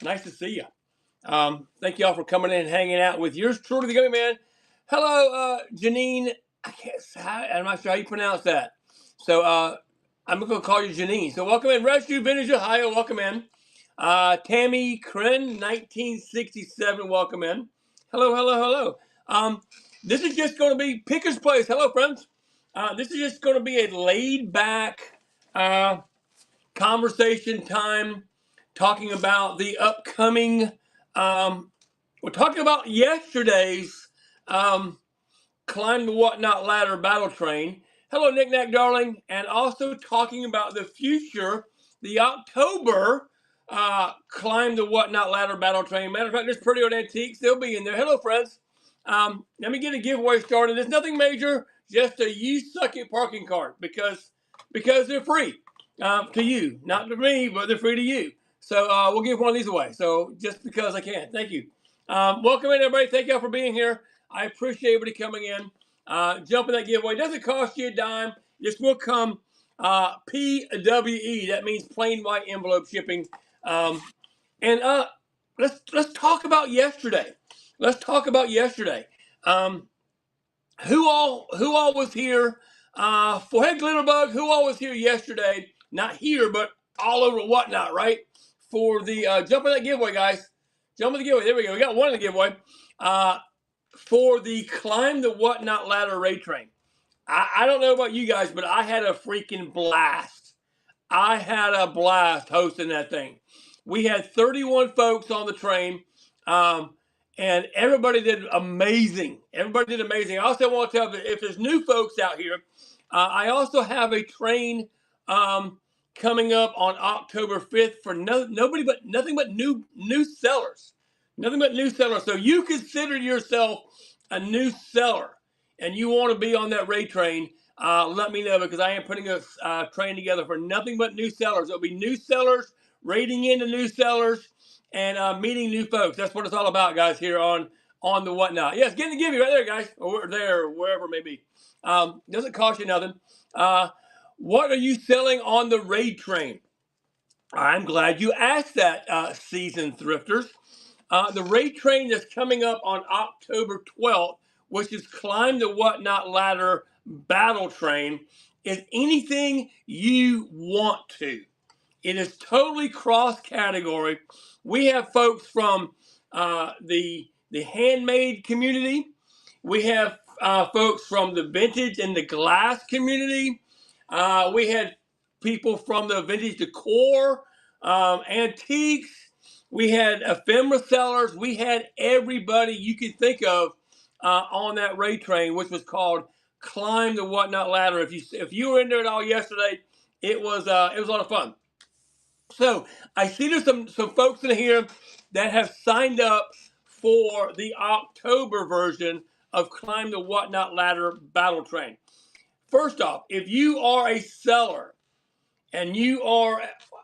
Nice to see you. Thank you all for coming in and hanging out with yours truly, the Gummy Man. Hello, Janine. I'm not sure how you pronounce that. So I'm going to call you Janine. So welcome in. Rescue Vintage Ohio, welcome in. Tammy Kren, 1967, welcome in. Hello, hello, hello. This is just going to be Picker's Place. Hello, friends. This is just going to be a laid back conversation time talking about the upcoming we're talking about yesterday's climb the whatnot ladder battle train. Hello, Nick Nack Darling, and also talking about the future, the October climb the whatnot ladder battle train. Matter of fact, there's Pretty Old Antiques. They'll be in there. Hello, friends. Let me get a giveaway started. There's nothing major, just a you suck it parking card because they're free to you, not to me, but they're free to you. So we'll give one of these away. So just because I can, thank you. Welcome in, everybody. Thank y'all for being here. I appreciate everybody coming in. Jump in that giveaway. It doesn't cost you a dime. This will come PWE. That means plain white envelope shipping. And let's talk about yesterday. Let's talk about yesterday. Who all was here for Head Glitterbug? Who all was here yesterday? Not here, but all over whatnot, right? For the jump in that giveaway, guys. Jump in the giveaway. There we go. We got one in the giveaway. For the Climb the Whatnot Ladder Raid Train. I don't know about you guys, but I had a freaking blast. I had a blast hosting that thing. We had 31 folks on the train, and everybody did amazing. Everybody did amazing. I also want to tell you, if there's new folks out here, I also have a train coming up on October 5th for nothing but new sellers. Nothing but new sellers. So you consider yourself a new seller and you want to be on that raid train, let me know, because I am putting a train together for nothing but new sellers. It'll be new sellers, raiding into new sellers, and meeting new folks. That's what it's all about, guys, here on the whatnot. Yes, getting to give you right there, guys, or there, or wherever it may be. Doesn't cost you nothing. What are you selling on the raid train? I'm glad you asked that, seasoned thrifters. The raid train that's coming up on October 12th, which is Climb the Whatnot Ladder Battle Train, is anything you want to. It is totally cross-category. We have folks from the handmade community. We have folks from the vintage and the glass community. We had people from the vintage decor, antiques. We had ephemera sellers. We had everybody you could think of on that raid train, which was called Climb the Whatnot Ladder. If you were in there at all yesterday, it was a lot of fun. So I see there's some folks in here that have signed up for the October version of Climb the Whatnot Ladder Battle Train. First off, if you are a seller and you are,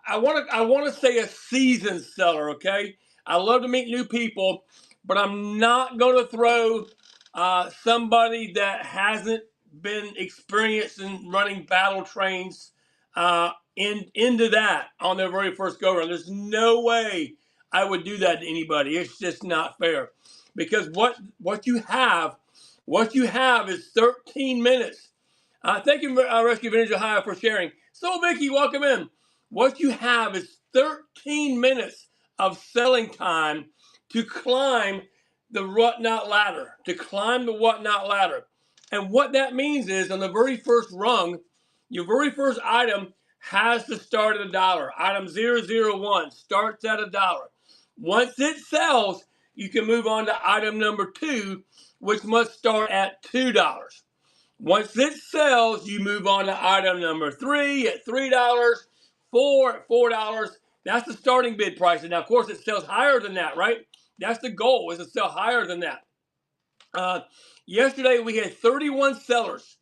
I want to say a seasoned seller, okay? I love to meet new people, but I'm not going to throw somebody that hasn't been experienced in running battle trains into that on their very first go around. There's no way I would do that to anybody. It's just not fair, because what you have is 13 minutes. Thank you, Rescue Vintage Ohio, for sharing. So, Vicky, welcome in. What you have is 13 minutes of selling time to climb the whatnot ladder, And what that means is, on the very first rung, your very first item has to start at $1. Item 001 starts at $1. Once it sells, you can move on to item number 2, which must start at $2. Once it sells, you move on to item number 3 at $3, 4 at $4. That's the starting bid price. And now, of course, it sells higher than that, right? That's the goal, is to sell higher than that. Yesterday, we had 31 sellers.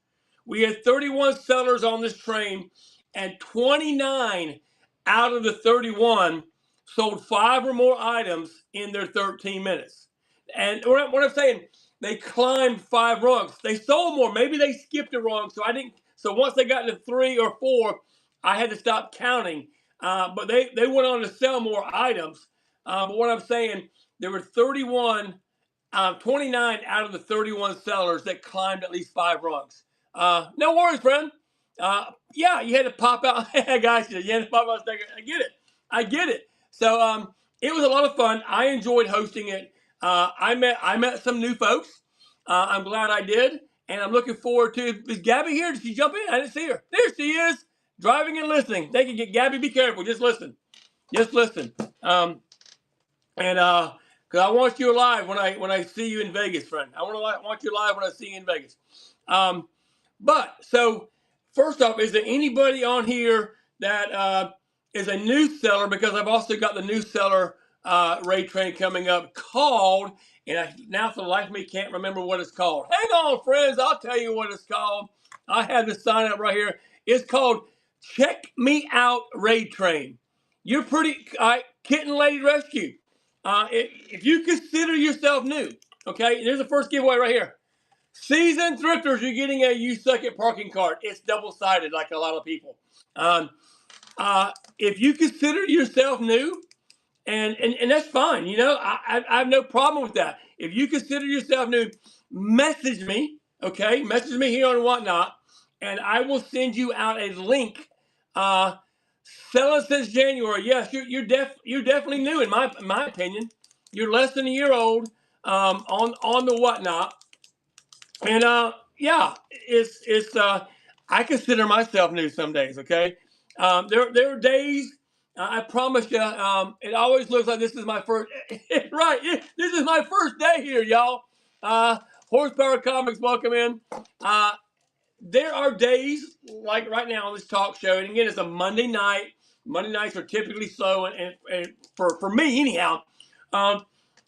We had 31 sellers on this train, and 29 out of the 31 sold 5 or more items in their 13 minutes. And what I'm saying, they climbed 5 rungs. They sold more. Maybe they skipped a rung, so once they got to 3 or 4, I had to stop counting. But they went on to sell more items. But what I'm saying, there were 29 out of the 31 sellers that climbed at least 5 rungs. No worries, friend. Yeah, you had to pop out. I got you. You had to pop out. I get it. I get it. So it was a lot of fun. I enjoyed hosting it. I met some new folks. I'm glad I did, and I'm looking forward to. Is Gabby here? Did she jump in? I didn't see her. There she is, driving and listening. They can get Gabby. Be careful. Just listen. Just listen. And because I want you alive when I see you in Vegas, friend. I want you alive when I see you in Vegas. But so first off, is there anybody on here that is a new seller? Because I've also got the new seller raid train coming up called, and I now for the life of me can't remember what it's called. Hang on, friends, I'll tell you what it's called. I have the sign up right here. It's called Check Me Out Raid Train. You're pretty Kitten Lady Rescue. If you consider yourself new, okay, there's the first giveaway right here. Seasoned thrifters, you're getting a You Suck at Parking card. It's double-sided like a lot of people. If you consider yourself new, and that's fine, you know, I have no problem with that. If you consider yourself new, message me, okay? Message me here on Whatnot, and I will send you out a link. Selling since January. Yes, you're definitely new in my opinion. You're less than a year old on the Whatnot. And yeah, it's I consider myself new some days. Okay, there are days. I promise you, it always looks like this is my first. Right, this is my first day here, y'all. Horsepower Comics, welcome in. There are days like right now on this talk show, and again, it's a Monday night. Monday nights are typically slow, and for me anyhow, I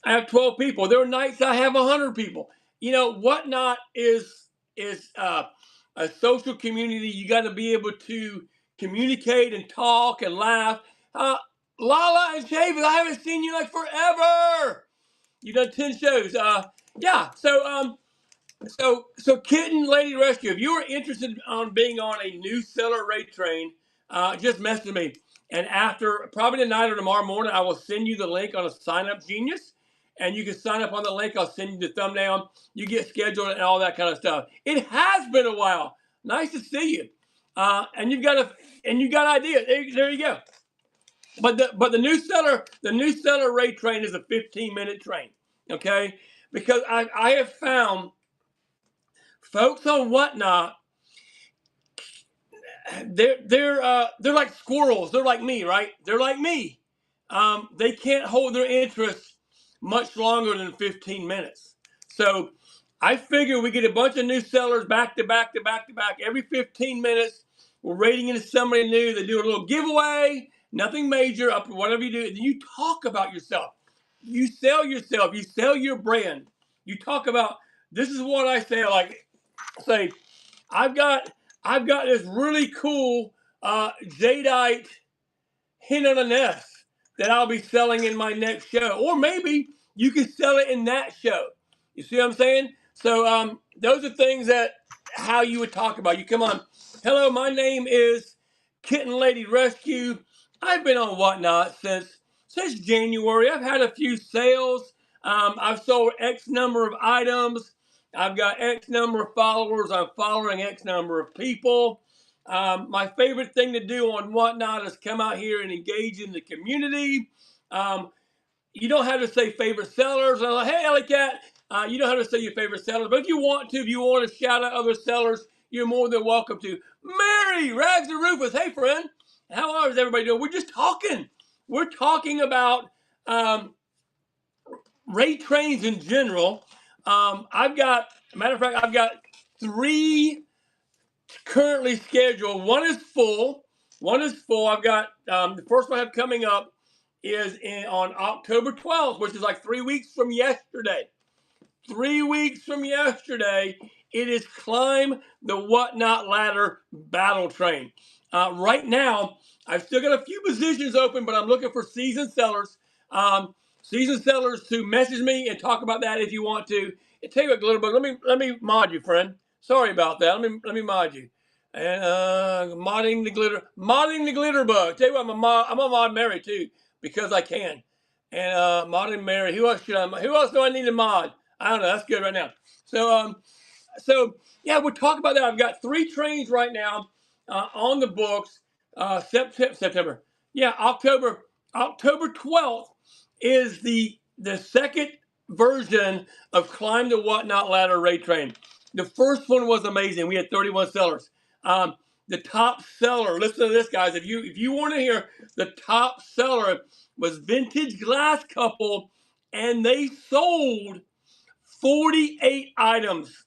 have 12 people. There are nights I have 100 people. You know, Whatnot is a social community. You got to be able to communicate and talk and laugh. Lala and Chavis, I haven't seen you like forever. You've done 10 shows. Yeah. So Kitten Lady Rescue, if you are interested on being on a new seller raid train, just message me. And after probably tonight or tomorrow morning, I will send you the link on a Sign Up Genius. And you can sign up on the link. I'll send you the thumbnail. You get scheduled and all that kind of stuff. It has been a while. Nice to see you. And you got ideas. There you go. But the new seller raid train is a 15-minute train. Okay? Because I have found folks on Whatnot, they're like squirrels. They're like me, right? They're like me. They can't hold their interest much longer than 15 minutes. So I figure we get a bunch of new sellers back to back to back to back every 15 minutes. We're rating into somebody new. They do a little giveaway, nothing major, up whatever you do. And you talk about yourself. You sell yourself. You sell your brand. You talk about, this is what I say, say, I've got this really cool jadeite hen on a nest that I'll be selling in my next show. Or maybe you can sell it in that show. You see what I'm saying? So those are things that how you would talk about. You come on. Hello, my name is Kitten Lady Rescue. I've been on Whatnot since January. I've had a few sales. I've sold X number of items. I've got X number of followers. I'm following X number of people. My favorite thing to do on Whatnot is come out here and engage in the community. You don't have to say favorite sellers. I'm like, hey, Alley Cat, you don't have to say your favorite sellers. But if you want to shout out other sellers, you're more than welcome to. Mary, Rags and Rufus, hey, friend. How is everybody doing? We're just talking. We're talking about raid trains in general. I've got 3 currently scheduled. One is full. I've got the first one I have coming up is on October 12th, which is like 3 weeks from yesterday. 3 weeks from yesterday, it is Climb the Whatnot Ladder Battle Train. Right now, I've still got a few positions open, but I'm looking for seasoned sellers. Seasoned sellers to message me and talk about that if you want to. And tell you what, Glitterbug, let me mod you, friend. Sorry about that. Let me mod you. And modding the Glitterbug. Tell you what, I'm a mod Mary too because I can. and Mod and Mary. Who else Who else do I need to mod? I don't know. That's good right now. So yeah, we'll talk about that. I've got 3 trains right now on the books. September. Yeah, October 12th is the second version of Climb the Whatnot Ladder Rate Train. The first one was amazing. We had 31 sellers. The top seller, listen to this, guys. If you want to hear, the top seller was Vintage Glass Couple, and they sold 48 items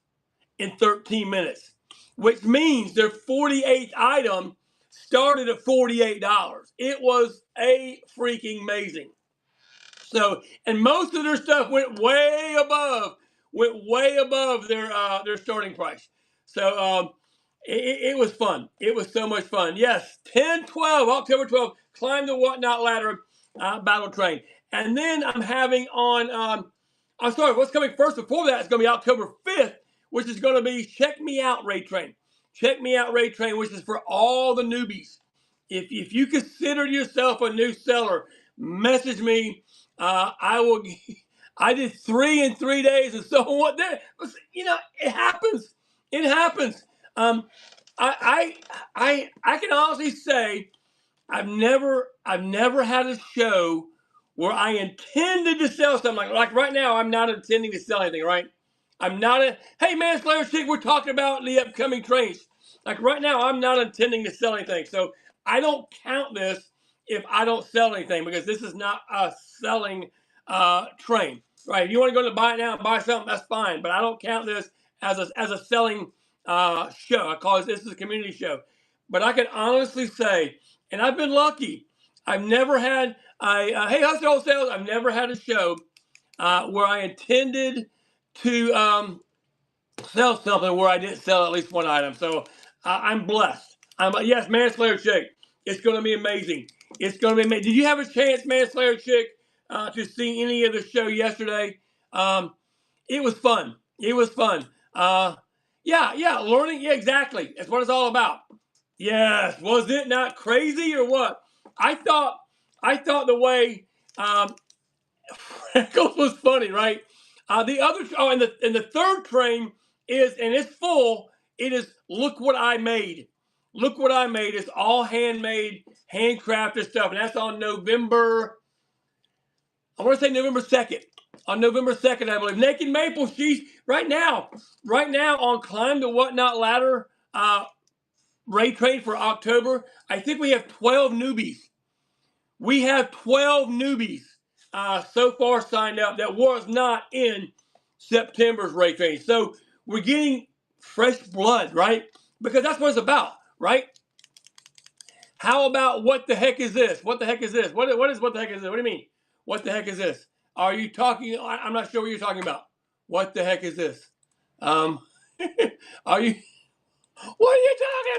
in 13 minutes, which means their 48th item started at $48. It was a freaking amazing. So, and most of their stuff went way above their starting price. So it was fun. It was so much fun. Yes, October 12th, Climb the Whatnot Ladder Battle Train. And then I'm having on, I'm sorry, what's coming first before that is going to be October 5th, which is going to be Check Me Out Rate Train. Check Me Out Rate Train, which is for all the newbies. If you consider yourself a new seller, message me. I will. I did 3 in 3 days, and so what? It happens. It happens. I can honestly say I've never had a show where I intended to sell something. Like right now, I'm not intending to sell anything. Right? I'm not hey man, Slayer Chick, we're talking about the upcoming trains. Like right now, I'm not intending to sell anything. So I don't count this if I don't sell anything, because this is not a selling train. Right? If you want to go to buy it now and buy something, that's fine. But I don't count this as a selling show. I call this is a community show. But I can honestly say, and I've been lucky, I've never had hey Hustle Wholesale, I've never had a show where I intended to sell something where I didn't sell at least one item. So I'm blessed. Yes, Manslayer Chick. It's going to be amazing. It's going to be amazing. Did you have a chance, Manslayer Chick, to see any of the show yesterday? It was fun. It was fun. Yeah, learning. Yeah, exactly. That's what it's all about. Yes. Was it not crazy or what? I thought the way Freckles was funny, right? The other and the third train is, and it's full. It is Look What I Made. Look What I Made. It's all handmade, handcrafted stuff, and that's on November. I want to say November 2nd. On November 2nd, I believe. Naked Maple, she's right now on Climb the Whatnot Ladder rate train for October. I think we have 12 newbies. We have 12 newbies so far signed up that was not in September's rate train. So we're getting fresh blood, right? Because that's what it's about, right? How about what the heck is this? What the heck is this? What is what the heck is this? What do you mean? What the heck is this? Are you talking? I'm not sure what you're talking about. What the heck is this? Are you? What are you talking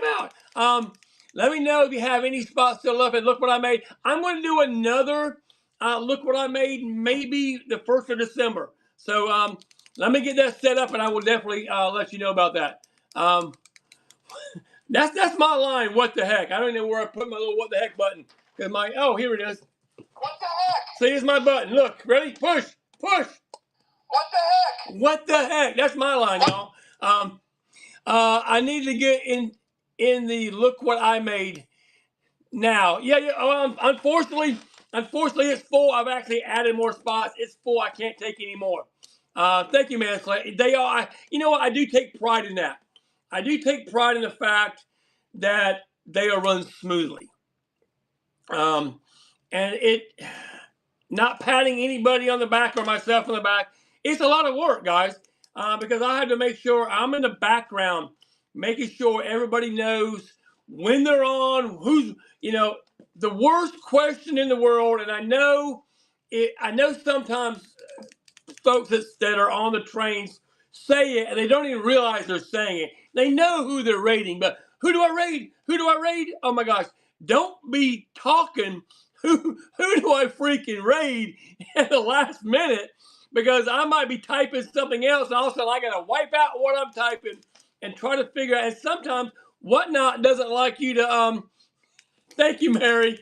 about? Let me know if you have any spots still left. And Look What I Made. I'm going to do another Look What I Made maybe the 1st of December. So let me get that set up, and I will definitely let you know about that. That's my line. What the heck? I don't even know where I put my little what the heck button. Oh, here it is. What the heck? See, here's my button. Look, ready? Push. What the heck? What the heck? That's my line, y'all. I need to get in the Look What I Made now. Yeah. Unfortunately, it's full. I've actually added more spots. It's full. I can't take any more. Thank you, man. They are. You know what? I do take pride in that. I do take pride in the fact that they are run smoothly. And it, not patting anybody on the back or myself on the back, it's a lot of work, guys, because I have to make sure I'm in the background, making sure everybody knows when they're on, who's, the worst question in the world. And I know sometimes folks that are on the trains say it and they don't even realize they're saying it. They know who they're rating, but who do I rate? Who do I rate? Oh my gosh. Don't be talking who do I freaking raid at the last minute, because I might be typing something else and all of a sudden I gotta wipe out what I'm typing and try to figure out. And sometimes Whatnot doesn't like you to thank you, Mary.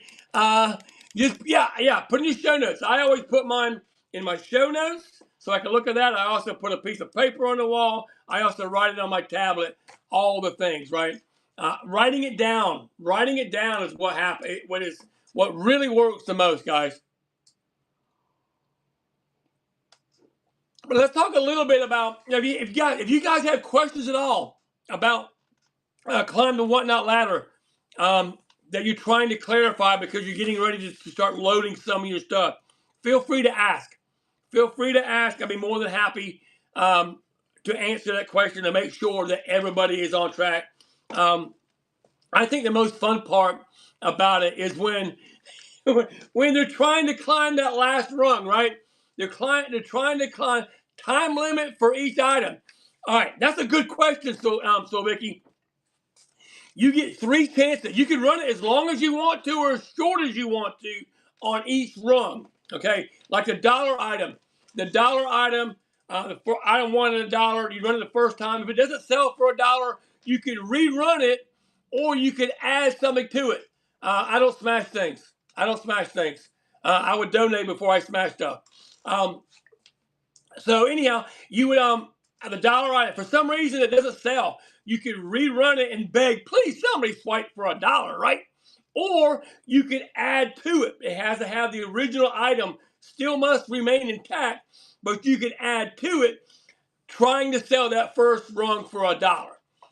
Yeah, put in your show notes. I always put mine in my show notes so I can look at that. I also put a piece of paper on the wall. I also write it on my tablet, all the things, right? Writing it down is what happens. What really works the most, guys. But let's talk a little bit about if you guys have questions at all about Climb the Whatnot ladder that you're trying to clarify because you're getting ready to start loading some of your stuff. Feel free to ask. Feel free to ask. I'll be more than happy to answer that question to make sure that everybody is on track. I think the most fun part about it is when they're trying to climb that last rung, right? They're trying to climb. Time limit for each item. All right, that's a good question. So Vicky, you get 3 chances. You can run it as long as you want to or as short as you want to on each rung. Okay, like the dollar item. The dollar item, for item 1 at $1, you run it the first time. If it doesn't sell for $1, you can rerun it, or you can add something to it. I don't smash things. I would donate before I smash stuff. So anyhow, you would the dollar item. For some reason, it doesn't sell. You can rerun it and beg, please, somebody swipe for $1, right? Or you can add to it. It has to have the original item, still must remain intact, but you can add to it, trying to sell that first rung for $1.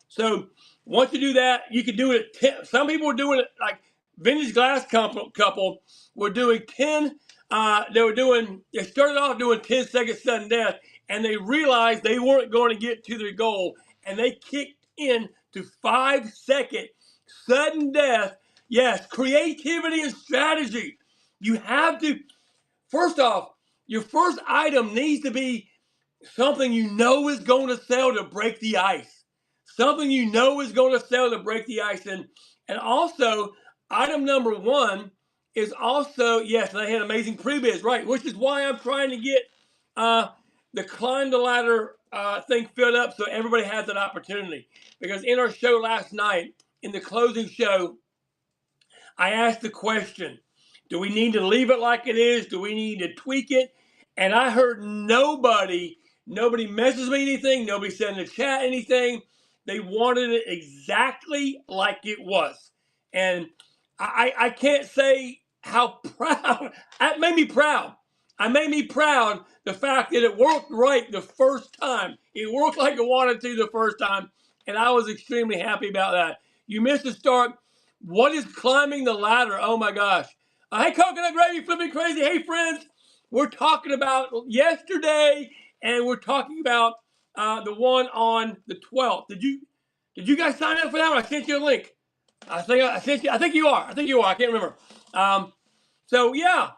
So once you do that, you can do it at 10. Some people are doing it like Vintage Glass couple were doing 10. They started off doing 10 second sudden death, and they realized they weren't going to get to their goal, and they kicked in to 5 second sudden death. Yes, creativity and strategy. You have to, first off, your first item needs to be something you know is going to sell to break the ice. Something you know is going to sell to break the ice. And also, item number 1 is also, yes, they had amazing prebids, right? Which is why I'm trying to get the Climb the Ladder thing filled up so everybody has an opportunity. Because in our show last night, in the closing show, I asked the question, do we need to leave it like it is? Do we need to tweak it? And I heard nobody messaged me anything. Nobody said in the chat anything. They wanted it exactly like it was. And I can't say how proud. That made me proud. It made me proud the fact that it worked right the first time. It worked like it wanted to the first time. And I was extremely happy about that. You missed the start. What is climbing the ladder? Oh my gosh. Hey, Coconut Gravy, Flipping Crazy. Hey, friends. We're talking about yesterday, and we're talking about the one on the 12th. Did you guys sign up for that one? I sent you a link. I think you are. I can't remember. So yeah.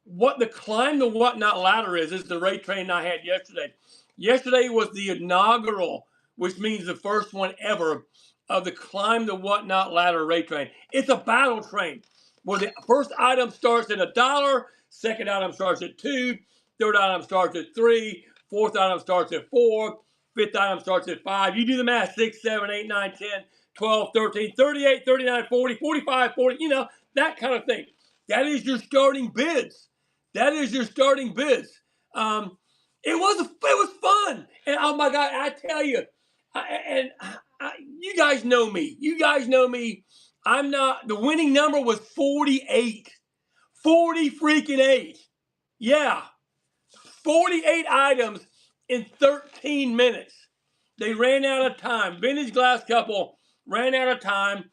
What the Climb the Whatnot ladder is the rate train I had yesterday. Yesterday was the inaugural, which means the first one ever, of the Climb the Whatnot ladder rate train. It's a battle train where the first item starts at $1, second item starts at $2, third item starts at $3, fourth item starts at $4, fifth item starts at $5. You do the math, 6, 7, 8, 9, 10, 12, 13, 38, 39, 40, 45, 40, that kind of thing. That is your starting bids. It was fun. And oh my God, I tell you, you guys know me. I'm not, the winning number was 48. 40 freaking 8. Yeah. 48 items in 13 minutes. They ran out of time. Vintage Glass couple ran out of time.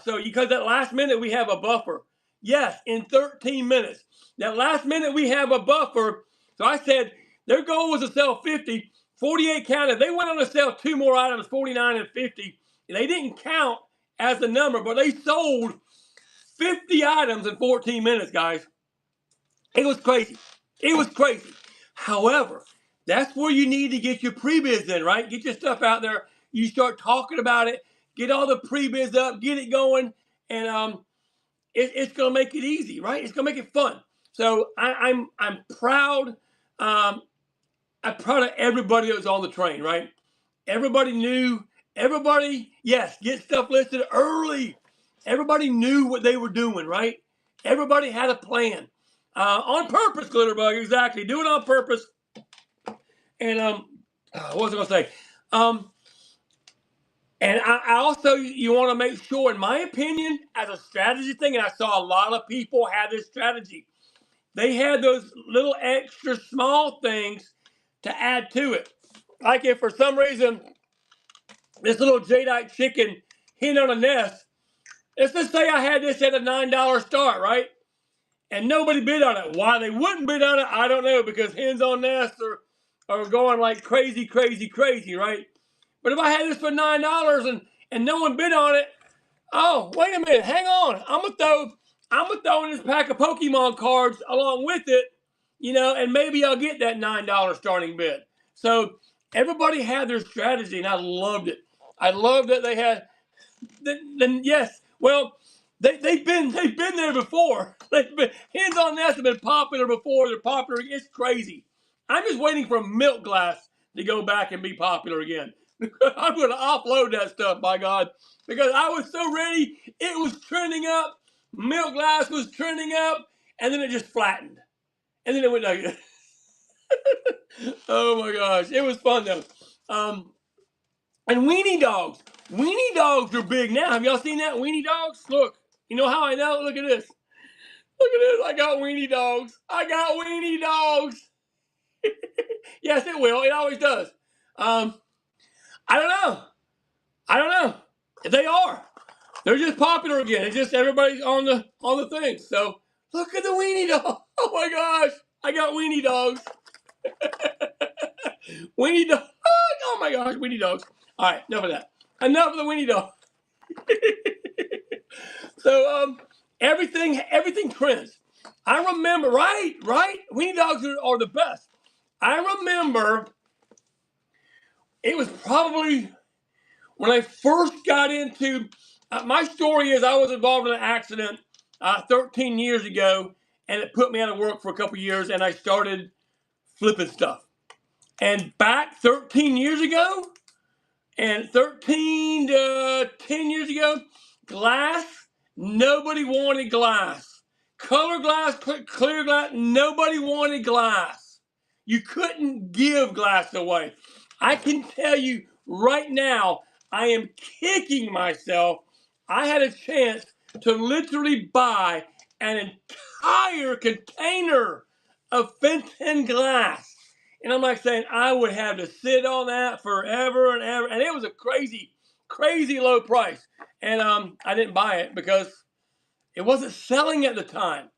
So because that last minute we have a buffer. Yes, in 13 minutes. That last minute we have a buffer. So I said their goal was to sell 50. 48 counted. They went on to sell 2 more items, 49 and 50. And they didn't count as the number, but they sold 50 items in 14 minutes, guys. It was crazy. However, that's where you need to get your pre-bids in, right? Get your stuff out there. You start talking about it. Get all the pre-bids up. Get it going. And it's going to make it easy, right? It's going to make it fun. So I'm proud. I'm proud of everybody that was on the train, right? Everybody knew. Everybody, yes, get stuff listed early. Everybody knew what they were doing, right? Everybody had a plan. On purpose, Glitterbug, exactly. Do it on purpose. And what was I going to say? And I also, you want to make sure, in my opinion, as a strategy thing, and I saw a lot of people have this strategy, they had those little extra small things to add to it. Like if for some reason this little jadeite chicken hid on a nest, let's just say I had this at a $9 start, right? And nobody bid on it. Why they wouldn't bid on it, I don't know, because hens on nests are going like crazy, right? But if I had this for $9 and no one bid on it, oh, wait a minute, hang on. I'm gonna throw in this pack of Pokemon cards along with it, and maybe I'll get that $9 starting bid. So everybody had their strategy, and I loved it. I loved that they had. Then yes, well, they've been there before. Hens on Nest have been popular before. They're popular. It's crazy. I'm just waiting for Milk Glass to go back and be popular again. I'm going to offload that stuff, by God, because I was so ready. It was trending up. Milk Glass was trending up, and then it just flattened, and then it went down. Oh my gosh, it was fun though. And weenie dogs. Weenie dogs are big now. Have y'all seen that? Weenie dogs? Look. You know how I know? Look at this. Look at this. I got weenie dogs. I got weenie dogs. Yes, it will. It always does. I don't know. I don't know. They are. They're just popular again. It's just everybody's on the thing. So look at the weenie dog. Oh my gosh. I got weenie dogs. Weenie dog. Oh my gosh, weenie dogs. All right, enough of that. Enough of the weenie dog. So everything trends. I remember, right? Weenie dogs are the best. I remember it was probably when I first got into. My story is I was involved in an accident 13 years ago, and it put me out of work for a couple years, and I started flipping stuff. And back 13 years ago, and 13 to 10 years ago, glass, nobody wanted glass. Color glass, clear glass, nobody wanted glass. You couldn't give glass away. I can tell you right now, I am kicking myself. I had a chance to literally buy an entire container of Fenton glass. And I'm like saying, I would have to sit on that forever and ever. And it was a crazy, crazy low price. And I didn't buy it because it wasn't selling at the time.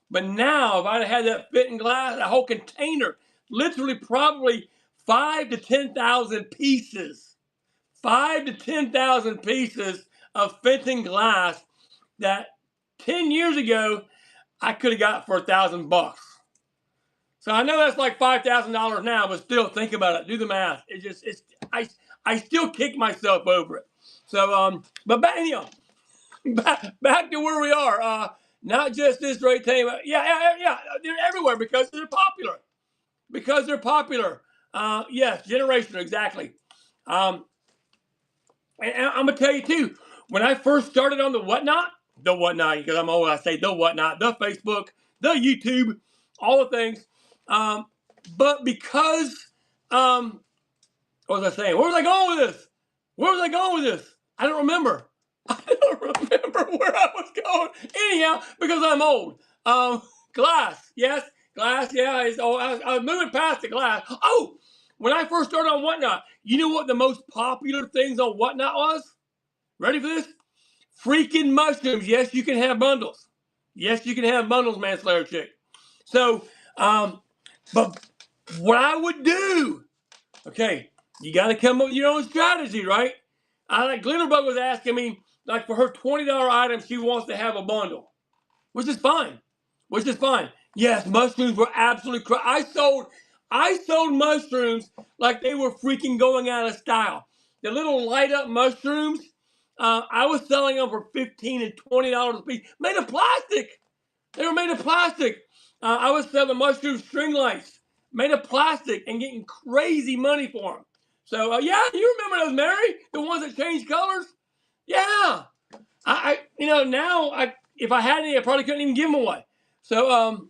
But now, if I'd had that Fenton glass, a whole container, literally probably 5 to 10,000 pieces. 5 to 10,000 pieces of Fenton glass that 10 years ago I could have got for $1,000. So I know that's like $5,000 now, but still, think about it. Do the math. I still kick myself over it. So but back to where we are. Not just this great team. Yeah. They're everywhere because they're popular. Because they're popular. Yes, generational, exactly. And I'm gonna tell you too. When I first started on the whatnot, because I'm old, I say the whatnot, the Facebook, the YouTube, all the things. But because, what was I saying? Where was I going with this? I don't remember. I don't remember where I was going. Anyhow, because I'm old. Glass, yes, glass, yeah. I was moving past the glass. Oh, when I first started on Whatnot, you know what the most popular things on Whatnot was? Ready for this? Freaking mushrooms. Yes, you can have bundles. Yes, you can have bundles, Manslayer Chick. So, but what I would do, okay, you got to come up with your own strategy, right? Like Glitterbug was asking me, like for her $20 item, she wants to have a bundle, which is fine. Yes, mushrooms were absolutely I sold mushrooms like they were freaking going out of style. The little light up mushrooms, I was selling them for $15 and $20 a piece, made of plastic. They were made of plastic. I was selling mushroom string lights made of plastic and getting crazy money for them. So yeah, you remember those, Mary? The ones that change colors? Yeah. Now if I had any, I probably couldn't even give them away. So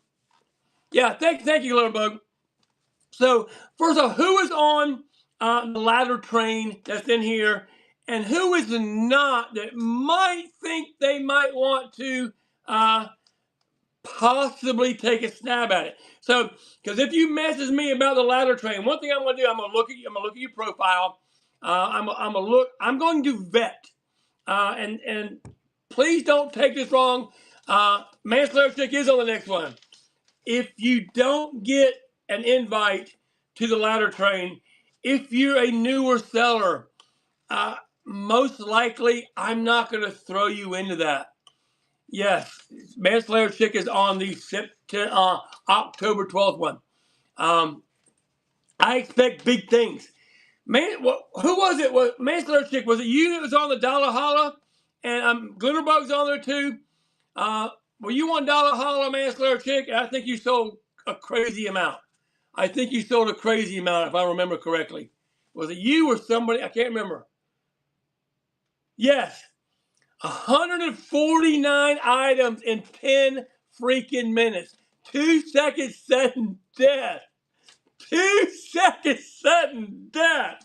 yeah, thank you, Little Bug. So first off, who is on the ladder train that's in here, and who is not that might think they might want to possibly take a stab at it? So, because if you message me about the ladder train, one thing I'm going to do, I'm going to look at you. I'm going to look at your profile. I'm going to vet, and please don't take this wrong. Manslayer Chick is on the next one. If you don't get an invite to the ladder train, if you're a newer seller, most likely I'm not going to throw you into that. Yes, Manslayer Chick is on the October 12th one. I expect big things. Who was it? Manslayer Chick, was it you that was on the Dollar Holla? And Glitterbug's on there too. Were you on Dollar Holla, Manslayer Chick? I think you sold a crazy amount. If I remember correctly. Was it you or somebody? I can't remember. Yes. 149 items in 10 freaking minutes. 2 seconds sudden death. 2 seconds sudden death.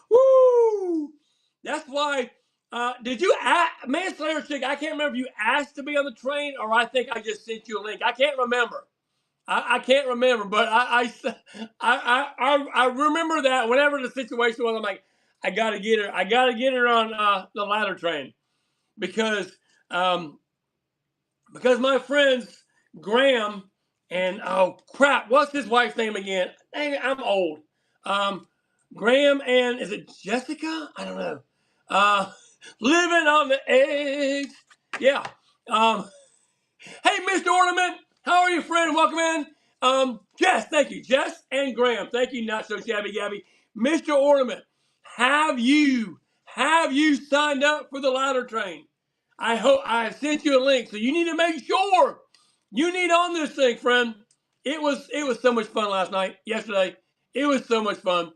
Woo! That's why. Did you ask, Manslayer Chick? I can't remember if you asked to be on the train or I think I just sent you a link. I can't remember. I can't remember, but I remember that whenever the situation was, I'm like, I gotta get her. I gotta get her on the ladder train because my friends Graham and oh crap, what's his wife's name again? Dang it, I'm old. Graham and is it Jessica? I don't know. Living on the edge. Yeah. Hey, Mr. Ornament. How are you, friend? Welcome in. Jess, thank you. Jess and Graham, thank you. Not so shabby, Gabby. Mr. Ornament, have you signed up for the ladder train? I hope I sent you a link, so you need to make sure you need on this thing, friend. It was so much fun yesterday. It was so much fun.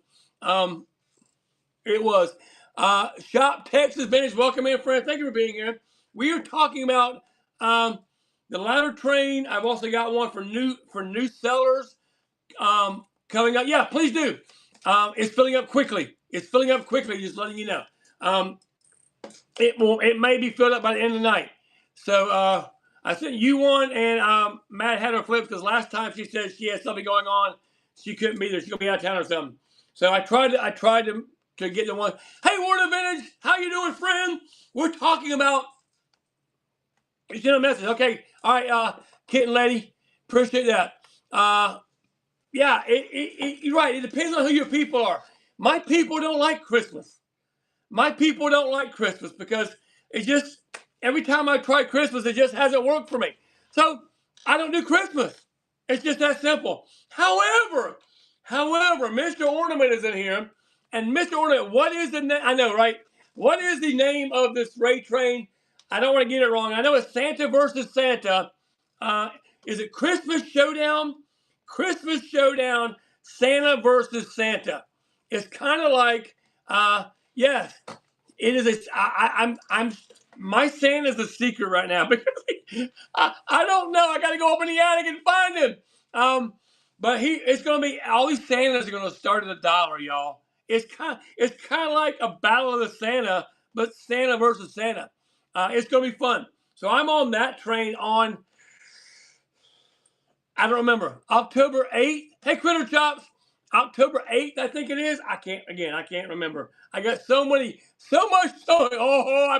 It was. Shop Texas Vintage, welcome in, friend. Thank you for being here. We are talking about the ladder train. I've also got one for new sellers coming up. Yeah, please do. It's filling up quickly. Just letting you know. It may be filled up by the end of the night. So I sent you one, and Matt had her flipped because last time she said she had something going on. She couldn't be there. She's gonna be out of town or something. So I tried to get the one. Hey, Word of Vintage, how you doing, friend? We're talking about. You sent a message. Okay. All right, Kitten Lady. Appreciate that. Yeah, you're right. It depends on who your people are. My people don't like Christmas. Because it just, every time I try Christmas, it just hasn't worked for me. So I don't do Christmas. It's just that simple. However, Mr. Ornament is in here. And Mr. Ornament, what is the name? I know, right? What is the name of this raid train? I don't want to get it wrong. I know it's Santa versus Santa. Is it Christmas Showdown? Christmas Showdown, Santa versus Santa. It's kind of like, yes, it is. My Santa's a secret right now because I don't know. I got to go up in the attic and find him. But it's going to be, all these Santas are going to start at $1, y'all. It's kind of like a battle of the Santa, but Santa versus Santa. It's going to be fun. So I'm on that train on, I don't remember, October 8th. Hey, Critter Chops, October 8th, I think it is. I can't remember. I got so much. Oh,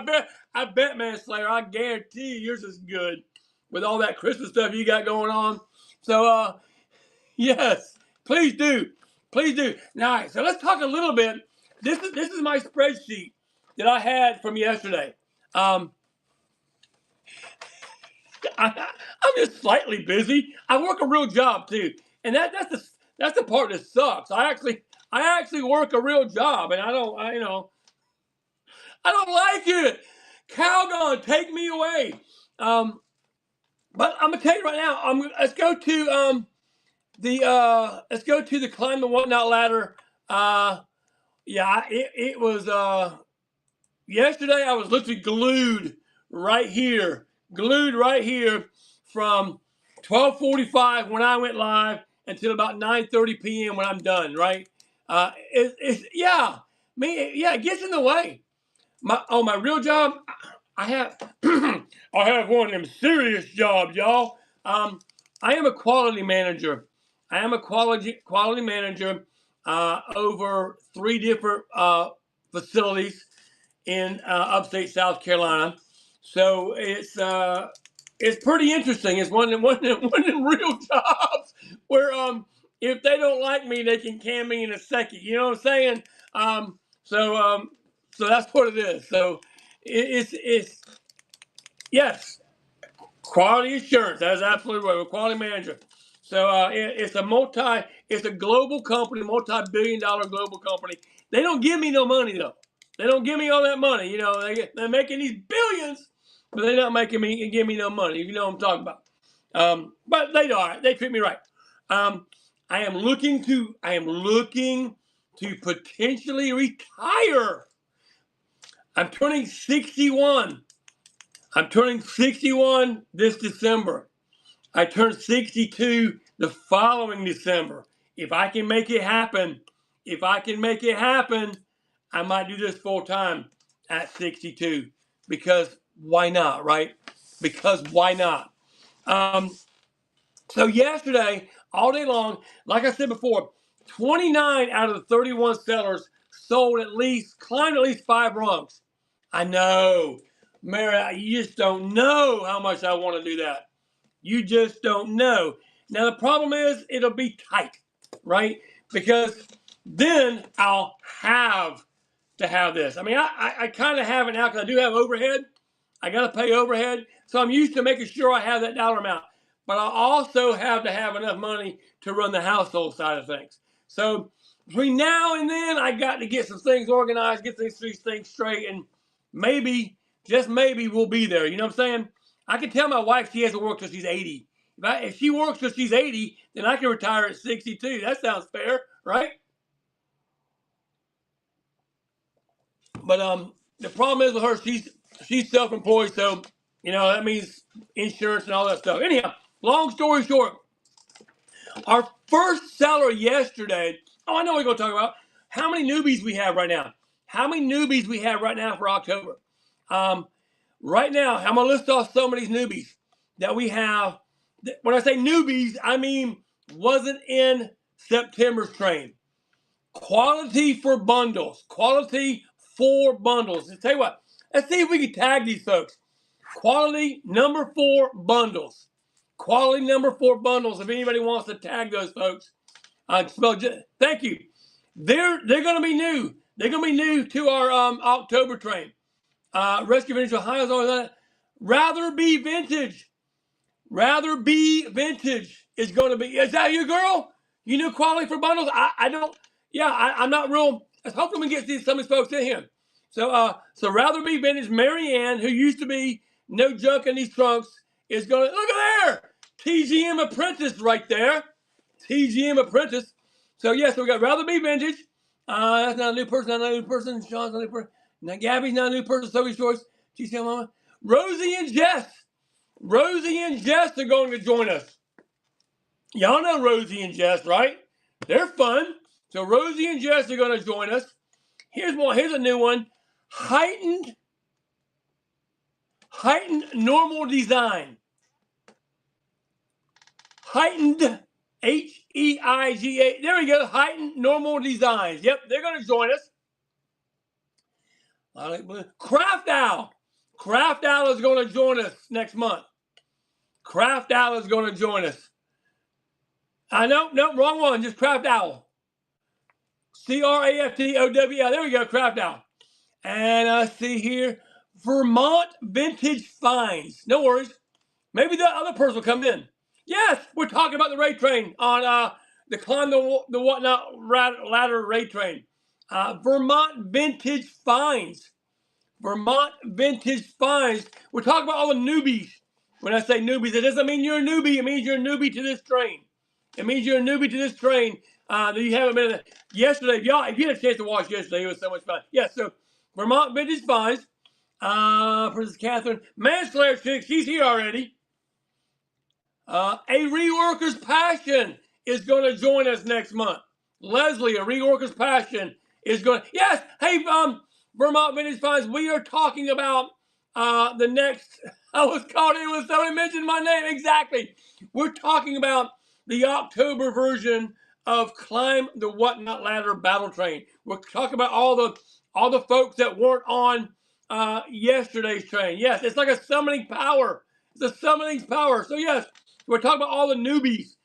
I bet, Manslayer, I guarantee you yours is good with all that Christmas stuff you got going on. So, yes, please do. Now, all right, so let's talk a little bit. This is my spreadsheet that I had from yesterday. I'm just slightly busy. I work a real job too, and that's the part that sucks. I actually work a real job, and I don't like it. Calgon, take me away. But I'm gonna tell you right now. Let's go to the Climb the Whatnot ladder. Yeah, it was yesterday I was literally glued right here from 12:45 when I went live until about 9:30 p.m. when I'm done. Right? It gets in the way. My real job, I have I have one of them serious jobs, y'all. I am a quality manager. I am a quality manager over 3 different facilities in upstate South Carolina. So it's pretty interesting. It's one of them real jobs where if they don't like me, they can me in a second. You know what I'm saying? Um, so um, so that's what it is. So it's yes, quality assurance. That's absolutely right. We're quality manager. So it's a global company, multi-billion-dollar global company. They don't give me no money though. They don't give me all that money. You know, they're making these billions, but they're not making me give me no money. If you know what I'm talking about. But they are. They treat me right. Um, I am looking to potentially retire. I'm turning 61. I'm turning 61 this December. I turn 62 the following December. If I can make it happen, I might do this full time at 62 because why not, right? Because why not? So yesterday, all day long, like I said before, 29 out of the 31 sellers climbed at least 5 rungs. I know, Mary, you just don't know how much I want to do that. You just don't know. Now, the problem is it'll be tight, right? Because then I'll have to have this. I mean, I kind of have it now because I do have overhead. I got to pay overhead. So I'm used to making sure I have that dollar amount. But I also have to have enough money to run the household side of things. So between now and then, I got to get some things organized, get these things straight, and maybe, just maybe, we'll be there. You know what I'm saying? I can tell my wife she has to work till she's 80. If she works till she's 80, then I can retire at 62. That sounds fair, right? But the problem is with her, she's self-employed, so that means insurance and all that stuff. Anyhow, long story short, our first seller yesterday. Oh, I know what we're going to talk about. How many newbies we have right now? How many newbies we have right now for October? Right now, I'm going to list off some of these newbies that we have. When I say newbies, I mean wasn't in September's train. Quality for bundles. Quality for bundles. Let's tell you what. Let's see if we can tag these folks. Quality number 4 bundles. Quality number 4 bundles. If anybody wants to tag those folks, thank you. They're going to be new. They're going to be new to our October train. Rescue Vintage Ohio is always on it. Rather Be Vintage. Rather Be Vintage is going to be. Is that you, girl? You knew quality for bundles? I don't. Yeah, I'm not real. Hopefully we can get some of these folks in here. So Rather Be Vintage. Marianne, who used to be No Junk in These Trunks, is going to. Look at there. TGM Apprentice right there. TGM Apprentice. So we got Rather Be Vintage. That's not a new person. Not a new person. Sean's not a new person. Now Gabby's not a new person. Sophie's Choice. TCM Mama. Rosie and Jess. Rosie and Jess are going to join us. Y'all know Rosie and Jess, right? They're fun. So Rosie and Jess are going to join us. Here's a new one. Heightened Normal Design. Heightened HEIGA. There we go. Heightened Normal Designs. Yep, they're going to join us. Craft Owl. Craft Owl is going to join us next month. Craft Owl is going to join us. No, wrong one. Just Craft Owl. CRAFTOWL. There we go. Craft Owl. And see here. Vermont Vintage Finds. No worries. Maybe the other person will come in. Yes, we're talking about the raid train on the Climb the Whatnot Ladder raid train. Vermont Vintage Finds. Vermont Vintage Finds. We're talking about all the newbies. When I say newbies, it doesn't mean you're a newbie. It means you're a newbie to this train. It means you're a newbie to this train that you haven't been in. Yesterday, if you had a chance to watch yesterday, it was so much fun. Yeah, so Vermont Vintage Finds. Princess Catherine. Manslayer Chick, she's here already. A Reworker's Passion is going to join us next month. Leslie, A Reworker's Passion is going to... Yes, hey, Vermont Vintage Finds, we are talking about the next... I was called in when somebody mentioned my name. Exactly. We're talking about the October version of Climb the Whatnot Ladder Battle Train. We're talking about all the folks that weren't on yesterday's train. Yes, it's like a summoning power. It's a summoning power. So yes, we're talking about all the newbies,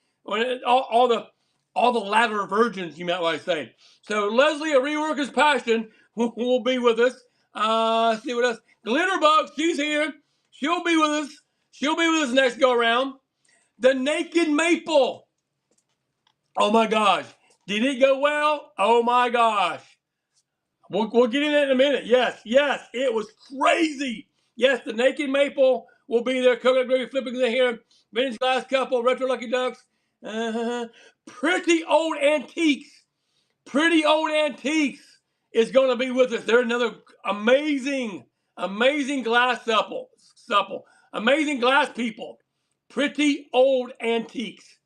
all the ladder virgins, you might want to say. So Leslie, A Reworker's Passion, will be with us. Let's see what else. Glitterbug, she's here. She'll be with us. She'll be with us next go around. The Naked Maple. Oh my gosh. Did it go well? Oh my gosh. We'll get in it in a minute. Yes, it was crazy. Yes, the Naked Maple will be there. Coconut Gravy Flipping in here. Vintage Glass Couple, Retro Lucky Ducks. Pretty Old Antiques. Pretty Old Antiques is going to be with us. They're another amazing glass supple. Amazing glass people. Pretty Old Antiques.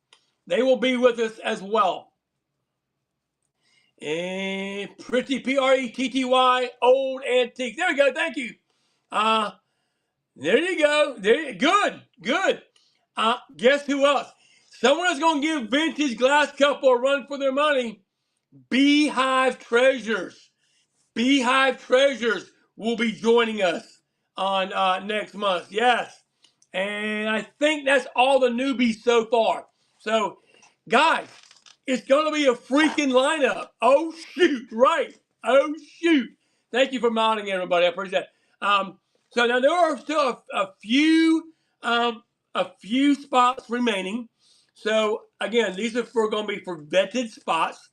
They will be with us as well. And Pretty Pretty Old Antiques. There we go. Thank you. There you go. Good. Guess who else? Someone that's going to give Vintage Glass Couple a run for their money. Beehive Treasures. Beehive Treasures will be joining us on next month. Yes. And I think that's all the newbies so far. So, guys, it's going to be a freaking lineup. Oh, shoot. Right. Oh, shoot. Thank you for modding, everybody. I appreciate that. So now there are still a few spots remaining. So again, these are going to be for vetted spots,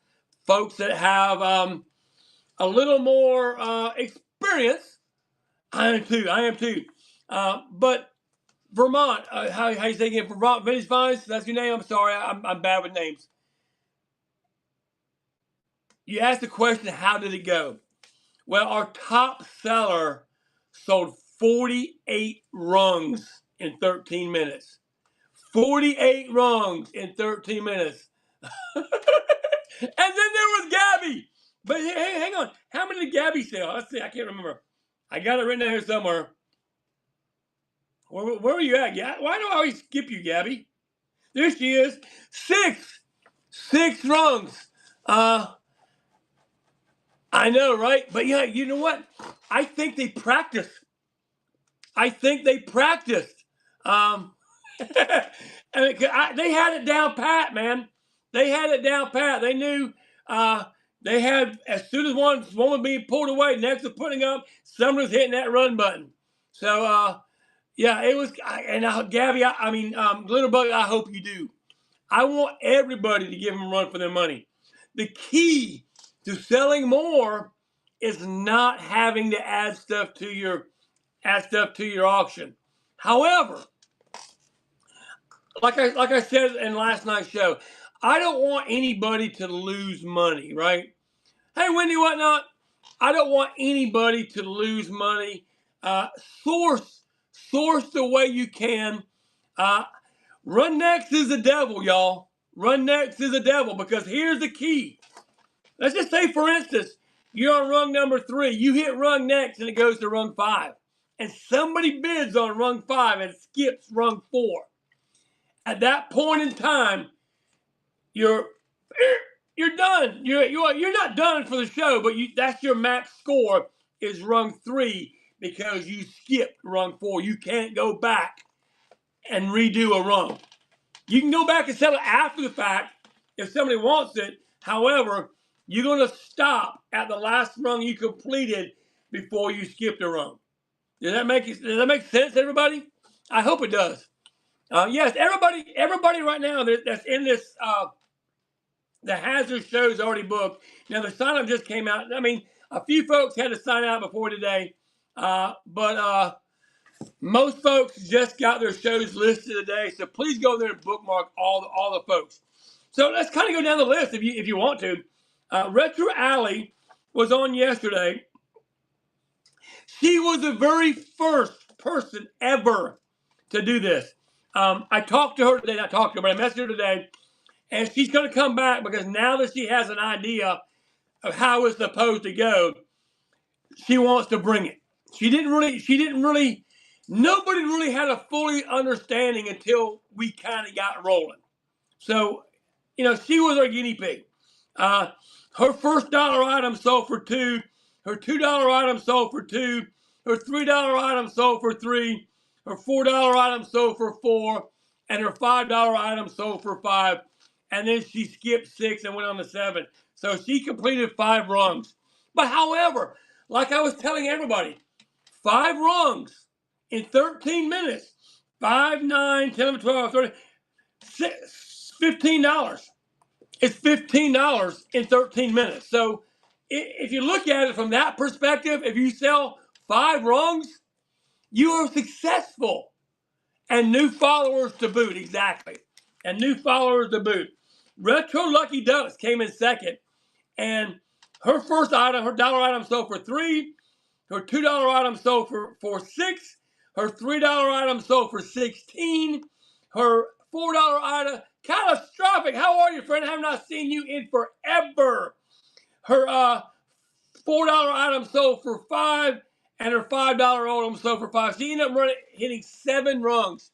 folks that have a little more experience. I am too. But Vermont, how you say again? Vermont Vintage Finds. That's your name. I'm sorry, I'm bad with names. You asked the question, how did it go? Well, our top seller sold 48 rungs in 13 minutes. 48 rungs in 13 minutes. And then there was Gabby. But hey, hang on. How many did Gabby sell? Let's see. I can't remember. I got it written down here somewhere. Where were you at? Why do I always skip you, Gabby? There she is. 6 rungs. I know, right? But yeah, you know what? I think they practiced. They had it down pat, man. They had it down pat. They knew they had, as soon as one was being pulled away, next was putting up, someone was hitting that run button. So, yeah, it was, Gabby, Glitterbug, I hope you do. I want everybody to give them a run for their money. The key to selling more is not having to add stuff to your auction. However, like I said in last night's show, I don't want anybody to lose money, right? Hey, Wendy Whatnot, I don't want anybody to lose money. Source the way you can. Run next is the devil, y'all. Run next is the devil, because here's the key. Let's just say, for instance, you're on rung number 3. You hit rung next and it goes to rung 5. And somebody bids on rung 5 and skips rung 4. At that point in time, you're done. You're not done for the show, but that's your max score is rung 3 because you skipped rung 4. You can't go back and redo a rung. You can go back and sell it after the fact if somebody wants it. However, you're going to stop at the last rung you completed before you skipped a rung. Does that make sense, everybody? I hope it does. Yes, everybody right now that's in this, the Hazard show is already booked. Now, the sign-up just came out. I mean, a few folks had to sign out before today, but most folks just got their shows listed today. So please go there and bookmark all the folks. So let's kind of go down the list if you want to. Retro Alley was on yesterday. She was the very first person ever to do this. I talked to her today. I messaged her today, and she's going to come back because now that she has an idea of how it's supposed to go, she wants to bring it. Nobody really had a fully understanding until we kind of got rolling. So, she was our guinea pig. Her first dollar item sold for $2. Her $2 item sold for $2. Her $3 item sold for $3. Her $4 item sold for $4. And her $5 item sold for $5. And then she skipped 6 and went on to 7. So she completed 5 rungs. But however, like I was telling everybody, 5 rungs in 13 minutes. 5, 9, 10, 11, 12, 13, $15. It's $15 in 13 minutes. So if you look at it from that perspective, if you sell 5 rungs, you are successful. And new followers to boot, exactly. And new followers to boot. Retro Lucky Ducks came in second. And her first item, her dollar item sold for $3. Her $2 item sold for $6. Her $3 item sold for $16. Her $4 item, catastrophic. How are you, friend? I have not seen you in forever. Her $4 item sold for $5, and her $5 item sold for $5. She ended up hitting 7 rungs.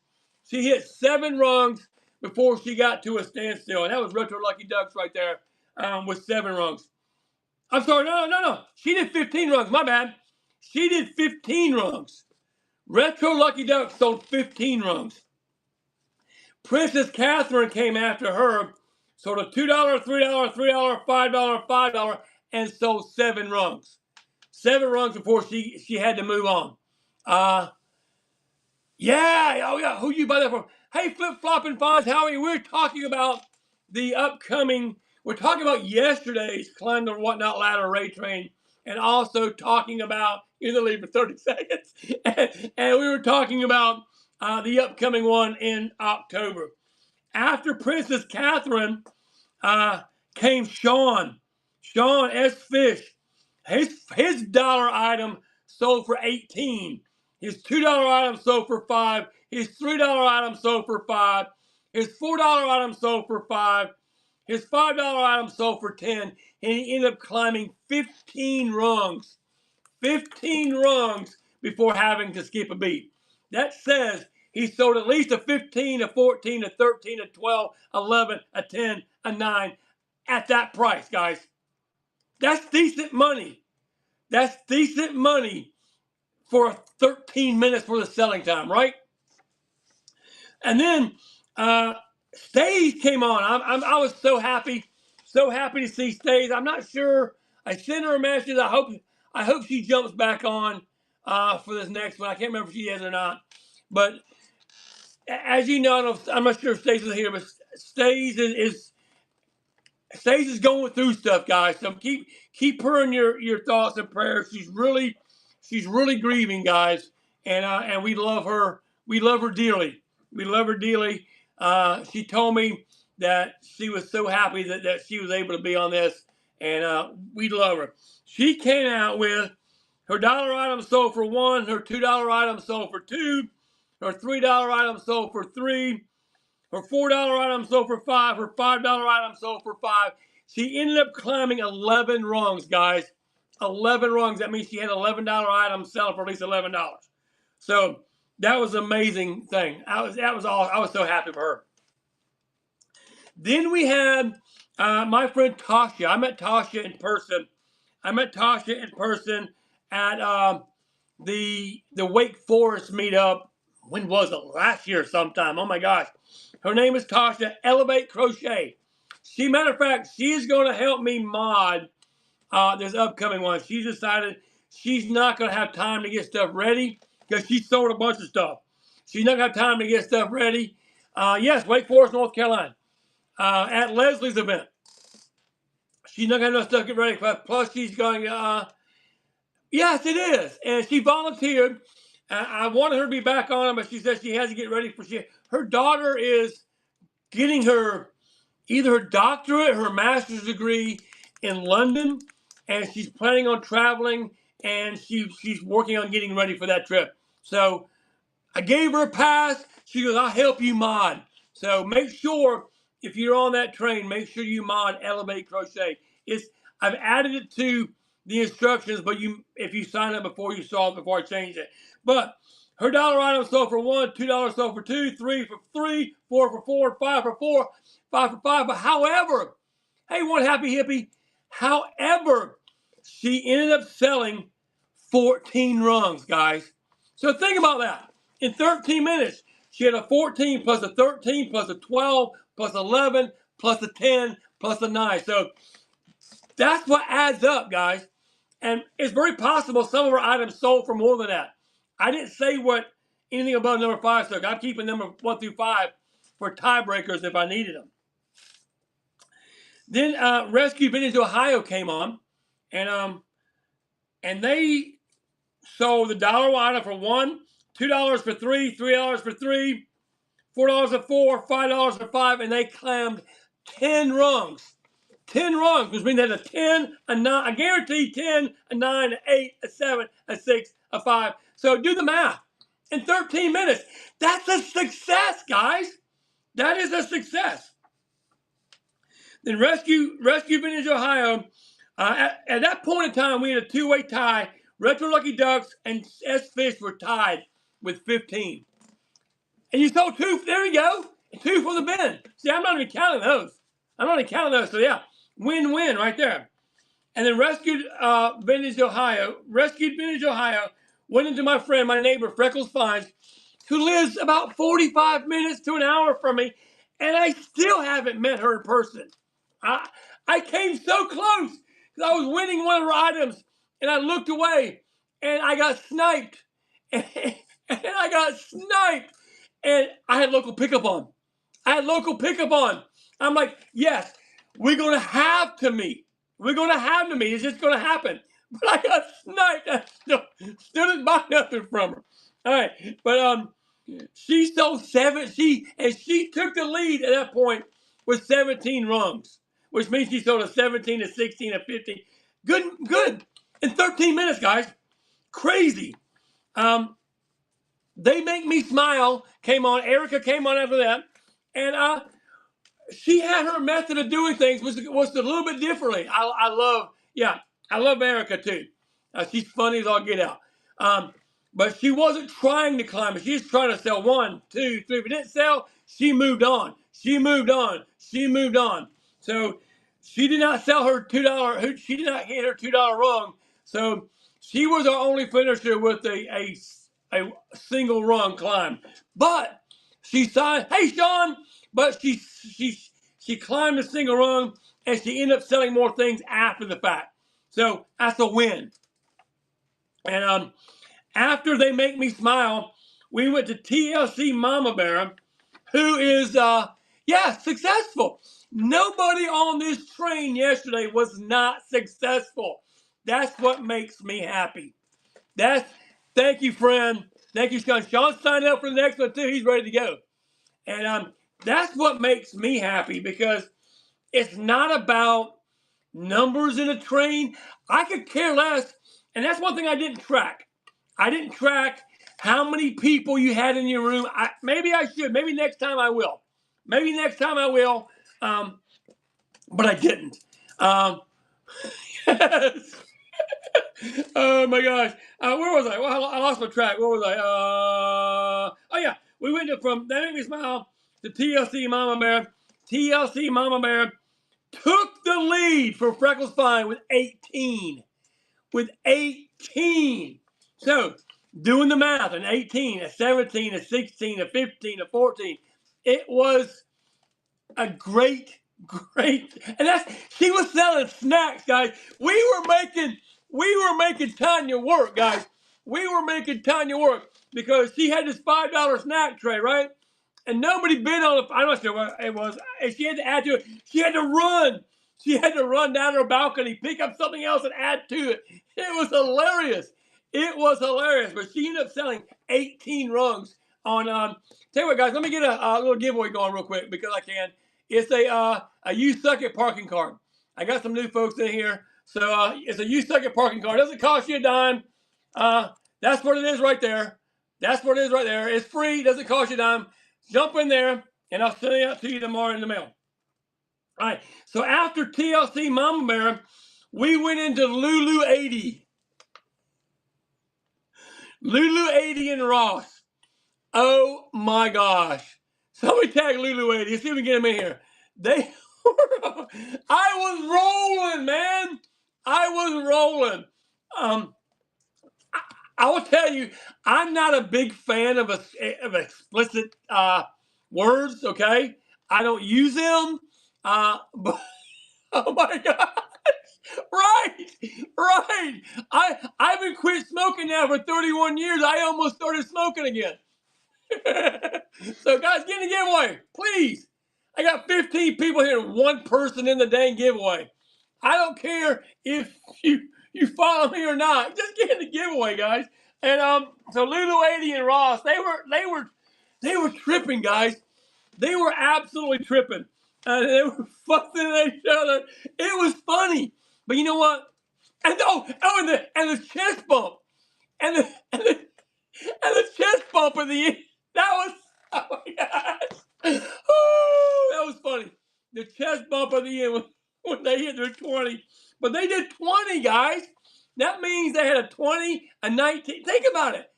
She hit 7 rungs before she got to a standstill, and that was Retro Lucky Ducks right there with 7 rungs. I'm sorry, no. She did 15 rungs. My bad. She did 15 rungs. Retro Lucky Ducks sold 15 rungs. Princess Catherine came after her, sold a $2, $3, $3, $5, $5, and sold 7 rungs. 7 rungs before she had to move on. Yeah. Who you buy that from? Hey, Flip Flopping Fonz, how are you? We're talking about we're talking about yesterday's Climb the Whatnot Ladder Raid Train, and also talking about, you're going to leave for 30 seconds, and we were talking about the upcoming one in October. After Princess Catherine came Sean S. Fish. His dollar item sold for $18. His $2 item sold for $5. His $3 item sold for $5. His $4 item sold for $5. His $5 item sold for $10. And he ended up climbing 15 rungs. 15 rungs before having to skip a beat. That says he sold at least a 15, a 14, a 13, a 12, 11, a 10, a 9 at that price, guys. That's decent money. That's decent money for 13 minutes for the selling time, right? And then Stays came on. I was so happy to see Stays. I'm not sure. I sent her a message. I hope she jumps back on for this next one. I can't remember if she is or not. But as you know, I'm not sure if Stays is here, but Stays is going through stuff, guys. So keep her in your thoughts and prayers. She's really grieving, guys, and we love her. We love her dearly. We love her dearly. She told me that she was so happy that she was able to be on this, and we love her. She came out with her dollar item sold for $1, her $2 item sold for $2, her $3 item sold for $3, her $4 item sold for $5, her $5 item sold for $5. She ended up climbing 11 rungs, guys. 11 rungs. That means she had $11 items selling for at least $11. So that was an amazing thing. That was all. I was so happy for her. Then we had my friend Tasha. I met Tasha in person. At the Wake Forest meetup. When was it? Last year sometime. Oh my gosh. Her name is Tasha Elevate Crochet. Matter of fact, she is going to help me mod this upcoming one. She's decided she's not going to have time to get stuff ready because she sold a bunch of stuff. She's not going to have time to get stuff ready. Yes, Wake Forest, North Carolina. At Leslie's event. She's not going to have enough stuff to get ready. Plus, she's going, yes, it is. And she volunteered. I wanted her to be back on it, but she said she has to get ready for her daughter is getting either her doctorate or her master's degree in London, and she's planning on traveling and she's working on getting ready for that trip. So I gave her a pass. She goes, I'll help you mod. So make sure if you're on that train, make sure you mod Elevate Crochet. I've added it to the instructions, but if you sign up before you saw it, before I changed it. But her dollar item sold for $1, $2 sold for $2, $3 for $3, $4 for $4, $5 for $4, $5 for $5. But however, hey, one happy hippie. However, she ended up selling 14 rungs, guys. So think about that. In 13 minutes, she had a 14 plus a 13 plus a 12 plus 11 plus a 10 plus a 9. So that's what adds up, guys. And it's very possible some of her items sold for more than that. I didn't say what anything above number 5 took. I'm keeping number 1 through 5 for tiebreakers if I needed them. Then Rescue Vintage Ohio came on, and they sold the dollar item for $1, $2 for $3, $3 for $3, $4 for $4, $5 for $5, and they claimed 10 rungs. 10 rungs, which means they had a 10, a 9, a guaranteed 10, a 9, an 8, a 7, a 6, a 5. So do the math. In 13 minutes, that's a success, guys. That is a success. Then Rescue Vintage Ohio, at that point in time, we had a two-way tie. Retro Lucky Ducks and S Fish were tied with 15. And you sold 2, there you go, 2 for the bin. See, I'm not even counting those. So yeah, win-win right there. And then Rescued Vintage Ohio went into my friend, my neighbor, Freckles Fines, who lives about 45 minutes to an hour from me, and I still haven't met her in person. I came so close because I was winning one of her items, and I looked away, and I got sniped. And I had local pickup on. I'm like, yes, we're going to have to meet. It's just going to happen. But I got sniped. I still didn't buy nothing from her. All right. But she sold 7. She took the lead at that point with 17 rungs, which means she sold a 17, a 16, a 15. Good. In 13 minutes, guys. Crazy. They Make Me Smile came on. Erica came on after that. And she had her method of doing things was a little bit differently. I love Erica too. She's funny as all get out. But she wasn't trying to climb it. She was trying to sell 1, 2, 3. If it didn't sell, she moved on. So she did not sell her $2. She did not hit her $2 rung. So she was our only finisher with a single rung climb. But she signed, hey Sean, but she climbed a single rung and she ended up selling more things after the fact. So that's a win. And after They Make Me Smile, we went to TLC Mama Bear, who is successful. Nobody on this train yesterday was not successful. That's what makes me happy. Thank you, friend. Thank you, Sean. Sean signed up for the next one too. He's ready to go. And that's what makes me happy, because it's not about numbers in a train. I could care less. And that's one thing I didn't track. I didn't track how many people you had in your room. Maybe I should. Maybe next time I will. But I didn't. Yes. Oh my gosh. Where was I? Well, I lost my track. Where was I? Oh yeah. We went from They Make Me Smile to TLC Mama Bear. TLC Mama Bear took the lead for Freckles Fine with 18. So, doing the math, an 18, a 17, a 16, a 15, a 14. It was a great, and she was selling snacks, guys. We were making Tanya work, guys. Because she had this $5 snack tray, right? And nobody bid on it. I'm not sure what it was. And she had to add to it. She had to run. She had to run down her balcony, pick up something else and add to it. It was hilarious. But she ended up selling 18 rungs on, tell you what, guys, let me get a little giveaway going real quick because I can. It's a You Suck at parking card. I got some new folks in here. So it's a U-Suck-It parking card. It doesn't cost you a dime. That's what it is right there. That's what it is right there. It's free. It doesn't cost you a dime. Jump in there, and I'll send it out to you tomorrow in the mail. All right. So after TLC Mama Bear, we went into Lulu 80. Lulu 80 and Ross. Oh my gosh. Somebody tag Lulu 80. Let's see if we can get him in here. I was rolling, man. I was rolling. I will tell you, I'm not a big fan of explicit words, okay? I don't use them. But oh my God. Right. I've been quit smoking now for 31 years. I almost started smoking again. So guys, get in the giveaway, please. I got 15 people here, one person in the dang giveaway. I don't care if you follow me or not. Just get in the giveaway, guys. And so Lulu 80 and Ross, they were tripping, guys. They were absolutely tripping. They were fussing at each other. It was funny. But you know what? And the chest bump. And the chest bump at the end. That was, oh my gosh. Oh, that was funny. The chest bump at the end when they hit their 20. But they did 20, guys. That means they had a 20, a 19. Think about it.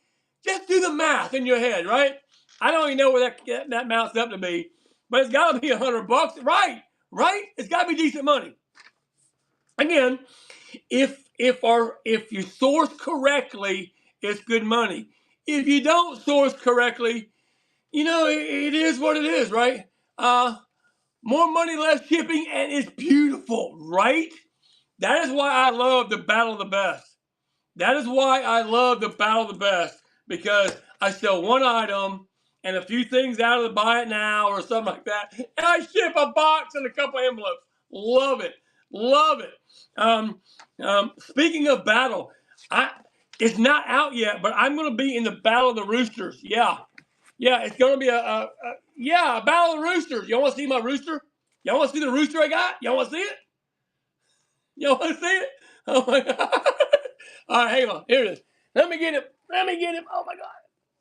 Just do the math in your head, right? I don't even know where that mounts up to be. But it's got to be $100. Right? It's got to be decent money. Again, if you source correctly, it's good money. If you don't source correctly, it is what it is, right? More money, less shipping, and it's beautiful, right? That is why I love the Battle of the Best. That is why I love the Battle of the Best, because I sell one item and a few things out of the buy it now or something like that, and I ship a box and a couple envelopes. Love it. Speaking of battle, it's not out yet, but I'm going to be in the Battle of the Roosters. Yeah, it's going to be a Battle of the Roosters. Y'all want to see my rooster? Y'all want to see the rooster I got? Y'all want to see it? Y'all want to see it? Oh my God. All right, hang on. Here it is. Let me get him. Oh my God.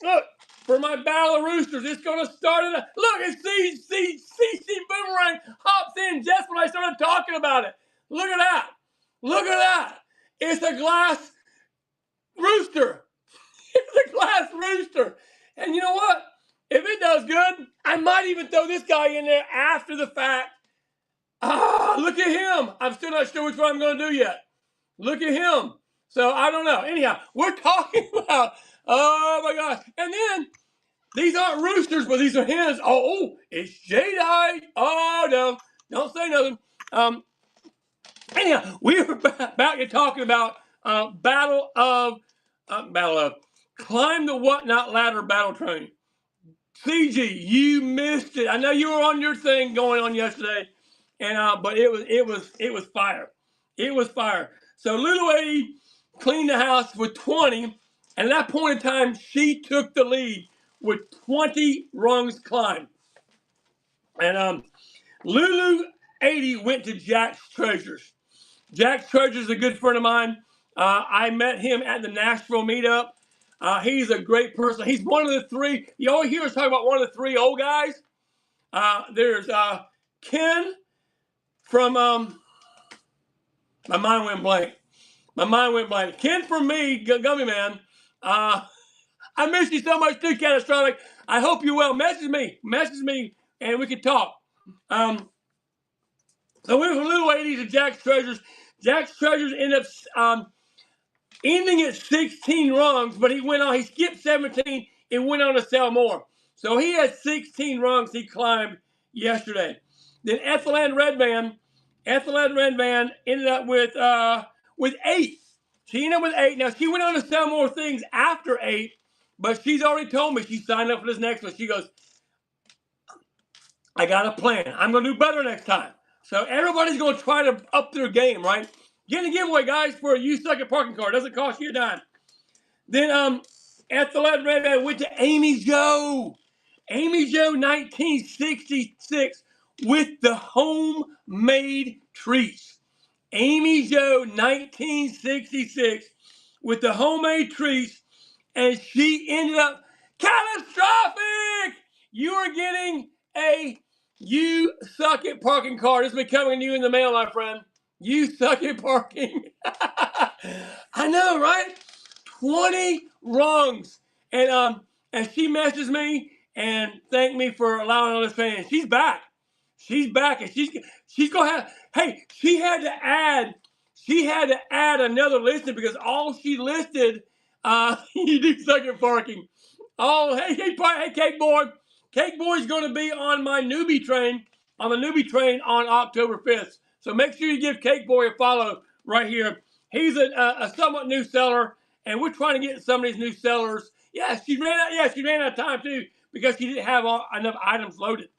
Look, for my Battle of Roosters, it's going to start in look, it's CC Boomerang hops in just when I started talking about it. Look at that. It's a glass rooster. It's a glass rooster. And you know what? If it does good, I might even throw this guy in there after the fact. Look at him. I'm still not sure which one I'm going to do yet. Look at him. So I don't know. Anyhow, we're talking about, oh my gosh. And then, these aren't roosters, but these are hens. Oh, it's Jadeite. Oh, no. Don't say nothing. Anyhow, we were back to talking about Battle of Climb the Whatnot Ladder Battle Train. CG, you missed it. I know you were on your thing going on yesterday, and but it was fire. It was fire. So Lulu 80 cleaned the house with 20, and at that point in time, she took the lead with 20 rungs climbed. And Lulu 80 went to Jack's Treasures. Jack's Treasures is a good friend of mine. I met him at the Nashville meetup. He's a great person. He's one of the three. You always hear us talk about one of the three old guys. There's Ken from, my mind went blank. Ken from me, Gummy Man. I miss you so much too, Catastrophic. I hope you're well. Message me, and we can talk. So we went from Little 80 to Jack's Treasures. Jack's Treasures ended up ending at 16 rungs, but he skipped 17 and went on to sell more. So he had 16 rungs he climbed yesterday. Then Ethelene Red Van ended up with 8. She ended up with 8. Now she went on to sell more things after 8. But she's already told me she signed up for this next one. She goes, I got a plan. I'm going to do better next time. So everybody's going to try to up their game, right? Get a giveaway, guys, for a U-Suck-It parking card. Doesn't cost you a dime. Then Ethelene Red Man went to Amy Jo. Amy Jo 1966 with the homemade treats. Amy Jo 1966 with the homemade treats, and she ended up catastrophic. You are getting a You Suck at Parking card. It's been coming to you in the mail, my friend. You suck at parking. I know, right? 20 wrongs. And she messages me and thanked me for allowing all this training. She's back. She's back, and she's gonna have. Hey, she had to add another listing because all she listed, you do suck at parking. Oh, hey, Cake Boy. Cake Boy's going to be on my newbie train, on the newbie train on October 5th. So make sure you give Cake Boy a follow right here. He's a somewhat new seller, and we're trying to get some of these new sellers. Yeah, she ran out. Yeah, she ran out of time too because she didn't have enough items loaded.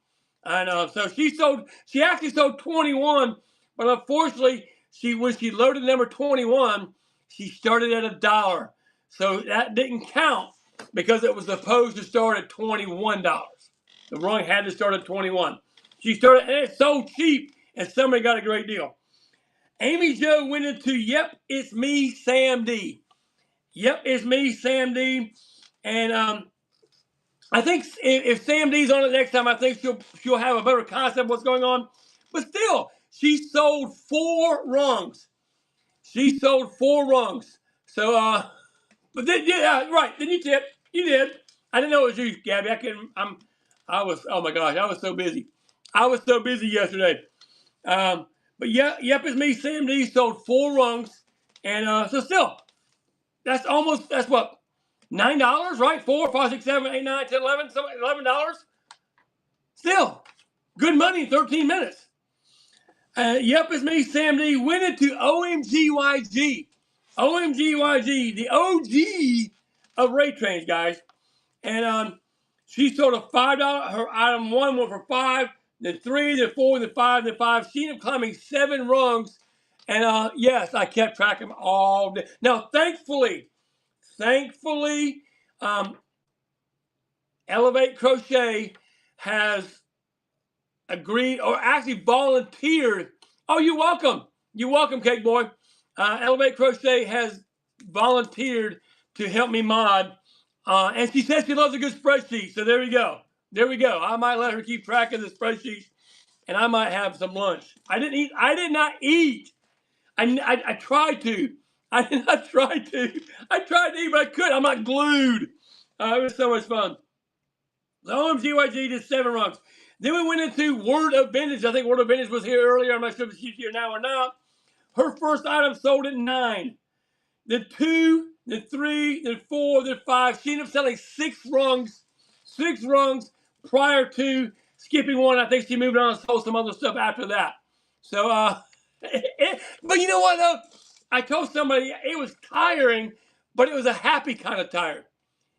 And so she actually sold 21, but unfortunately, when she loaded number 21, she started at $1. So that didn't count because it was supposed to start at $21. The rung had to start at 21. She started, and it's so cheap, and somebody got a great deal. Amy Jo went into Yep, It's Me, Sam D. Yep, It's Me, Sam D. And I think if Sam D's on it next time, I think she'll have a better concept of what's going on. But still, she sold 4 rungs. She sold 4 rungs. So, but then, yeah, right. Then you tipped. You did. I didn't know it was you, Gabby. Oh my gosh, I was so busy. I was so busy yesterday. But yeah, Yep, It's Me, Sam D sold 4 rungs. And so still, that's what? $9, right? 4, 5, 6, 7, 8, 9, 10, 11, $11. Still, good money in 13 minutes. Yep, It's Me, Sam D. Went into OMGYG. OMGYG, the OG of rate trains, guys. And she sold a $5. Her item 1 went for 5, then 3, then 4, then 5, then 5. She ended up climbing 7 rungs. And yes, I kept track of them all day. Now, thankfully, Elevate Crochet has agreed or actually volunteered. Oh, you're welcome. You're welcome, Cake Boy. Elevate Crochet has volunteered to help me mod. And she says she loves a good spreadsheet. So there we go. There we go. I might let her keep track of the spreadsheet, and I might have some lunch. I did not eat. I tried to. I did not try to. I tried to eat, but I couldn't. I'm not glued. It was so much fun. The OMGYG did 7 rungs. Then we went into Word of Vintage. I think Word of Vintage was here earlier. I'm not sure if she's here now or not. Her first item sold at 9. Then 2, then 3, then 4, then 5. She ended up selling 6 rungs. 6 rungs prior to skipping 1. I think she moved on and sold some other stuff after that. So, but you know what, though? I told somebody it was tiring, but it was a happy kind of tired.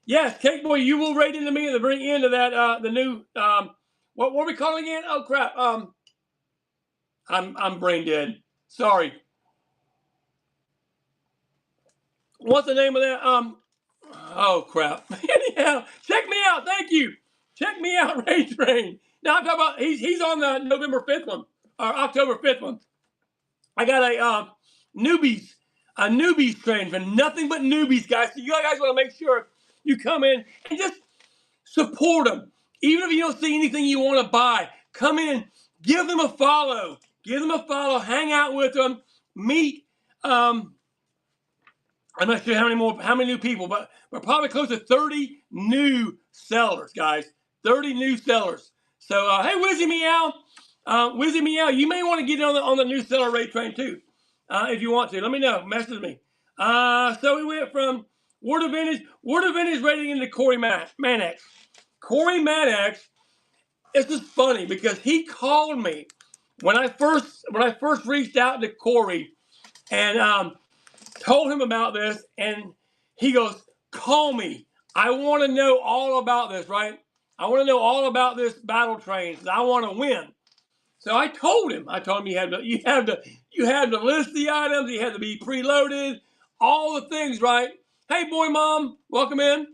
Yes, Cake Boy, you will rate into me at the very end of that, the new, what were we calling again? Oh, crap. I'm brain dead. Sorry. What's the name of that? Oh, crap. Anyhow, check me out. Thank you. Check me out, Ray Train. Now, I'm talking about, he's on the November 5th one, or October 5th one. I got a newbies train for nothing but newbies, guys. So you guys want to make sure you come in and just support them. Even if you don't see anything you want to buy, come in, give them a follow. Give them a follow, hang out with them, meet. I'm not sure how many new people, but we're probably close to 30 new sellers, guys. 30 new sellers. So, hey, Wizzy Meow. Wizzy Meow, you may want to get on the new seller rate train too, if you want to. Let me know. Message me. So we went from Word of Vintage rating into Corey Mannix. Corey Mannix, this is funny because he called me when I first reached out to Corey and told him about this, and he goes, call me. I want to know all about this, right? I want to know all about this battle train. I want to win. So I told him you had to list the items, you had to be preloaded, all the things, right? Hey, boy, mom, welcome in.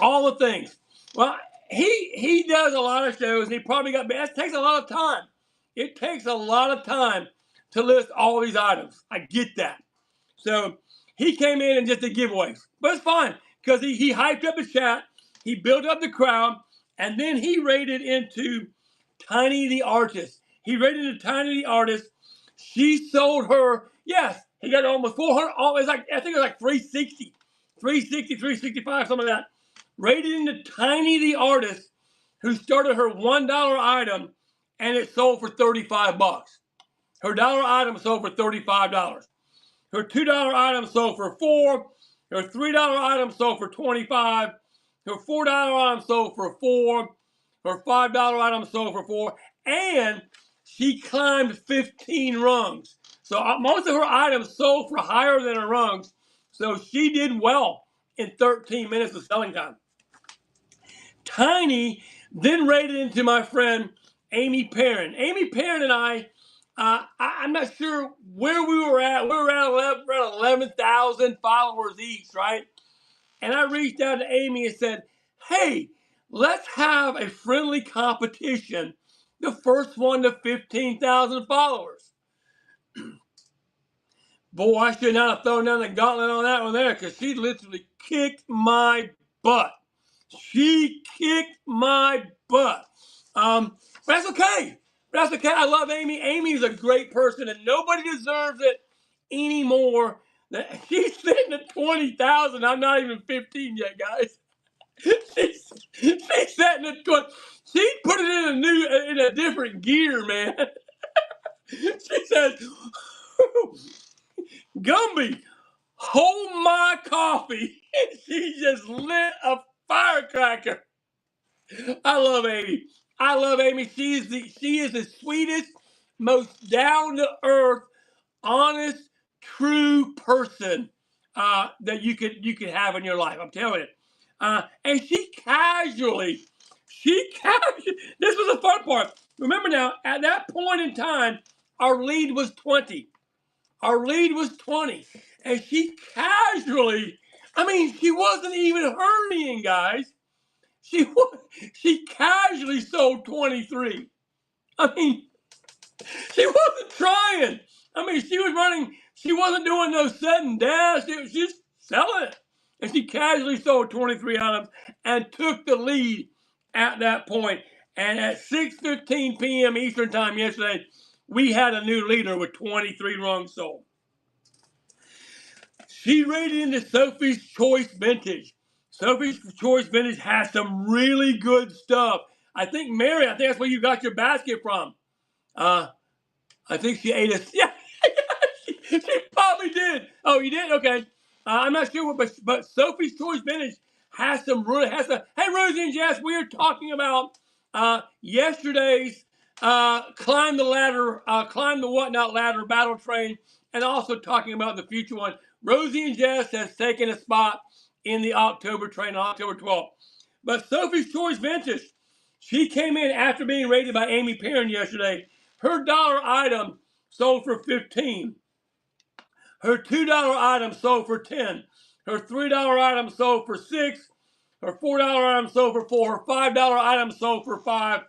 All the things. Well, he does a lot of shows, and he probably got. It takes a lot of time. It takes a lot of time to list all these items. I get that. So he came in and just did giveaways. But it's fine because he hyped up the chat, he built up the crowd, and then he raided into Tiny the Artist. He raided into Tiny the Artist. She sold her, yes, he got almost 400, it's like, I think it was like 360, 365, something like that. Raided into Tiny the Artist, who started her $1 item, and it sold for 35 bucks. Her dollar item sold for $35. Her $2 item sold for $4. Her $3 item sold for $25. Her $4 item sold for $4. Her $5 item sold for $4. And she climbed 15 rungs. So most of her items sold for higher than her rungs. So she did well in 13 minutes of selling time. Tiny then raided into my friend Amy Perrin. Amy Perrin and I'm not sure where we were at. We were at 11,000 followers each, right? And I reached out to Amy and said, hey, let's have a friendly competition. The first one to 15,000 followers. Boy, I should not have thrown down the gauntlet on that one there because she literally kicked my butt. She kicked my butt. But that's okay. That's okay. I love Amy. Amy's a great person, and nobody deserves it anymore. She's sitting at 20,000. I'm not even 15 yet, guys. She's sitting at 20. She put it in a different gear, man. She says, Gumby, hold my coffee. She just lit a firecracker. I love Amy. I love Amy. She is the sweetest, most down to earth, honest, true person that you could have in your life. I'm telling you. And she casually. This was the fun part. Remember now, at that point in time, our lead was 20. Our lead was 20, and she casually. I mean, she wasn't even hurrying, guys. She casually sold 23. I mean, she wasn't trying. I mean, she was running. She wasn't doing no set and dash. She was just selling it. And she casually sold 23 items and took the lead at that point. And at 6:15 p.m. Eastern time yesterday, we had a new leader with 23 rungs sold. She rated into Sophie's Choice Vintage. Sophie's Choice Vintage has some really good stuff. I think, Mary, that's where you got your basket from. I think she ate us. Yeah, she probably did. Oh, you did? Okay. I'm not sure, but Sophie's Choice Vintage has some. Hey, Rosie and Jess, we are talking about yesterday's Climb the Whatnot Ladder Battle Train, and also talking about the future one. Rosie and Jess has taken a spot in the October train on October 12th. But Sophie's Choice Vintage, she came in after being rated by Amy Perrin yesterday. Her dollar item sold for 15. Her $2 item sold for 10. Her $3 item sold for 6. Her $4 item sold for 4. Her $5 item sold for 5.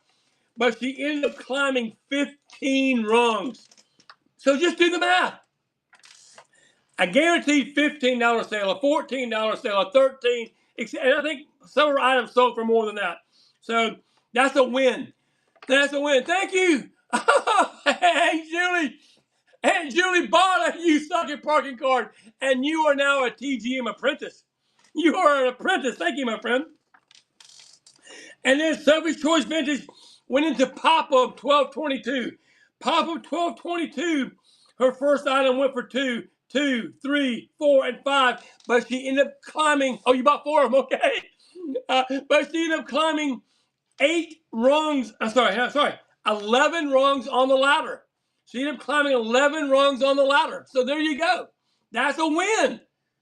But she ended up climbing 15 rungs. So just do the math. A guaranteed $15 sale, a $14 sale, a $13, and I think some of her items sold for more than that. So that's a win. That's a win. Thank you. Hey, Julie. Hey, Julie bought a used socket parking card, and you are now a TGM apprentice. You are an apprentice. Thank you, my friend. And then Sophie's Choice Vintage went into Pop-Up 1222. Pop-Up 1222, her first item went for 2, 2, 3, 4, and 5, but she ended up climbing. Oh, you bought 4 of them, okay. But she ended up climbing 11 rungs on the ladder. She ended up climbing 11 rungs on the ladder. So there you go. That's a win.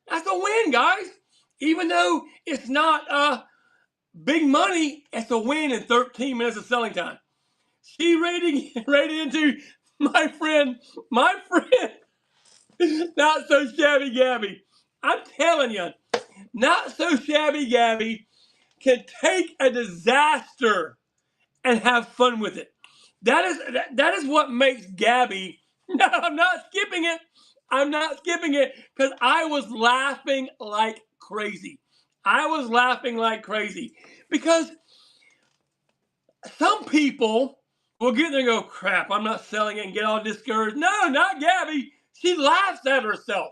That's a win, guys. Even though it's not big money, it's a win in 13 minutes of selling time. She rated into my friend, Not So Shabby Gabby. I'm telling you, Not So Shabby Gabby can take a disaster and have fun with it. That is what makes Gabby No, I'm not skipping it. I'm not skipping it because I was laughing like crazy. I was laughing like crazy because some people will get there and go, crap, I'm not selling it and get all discouraged. No, not Gabby. She laughs at herself.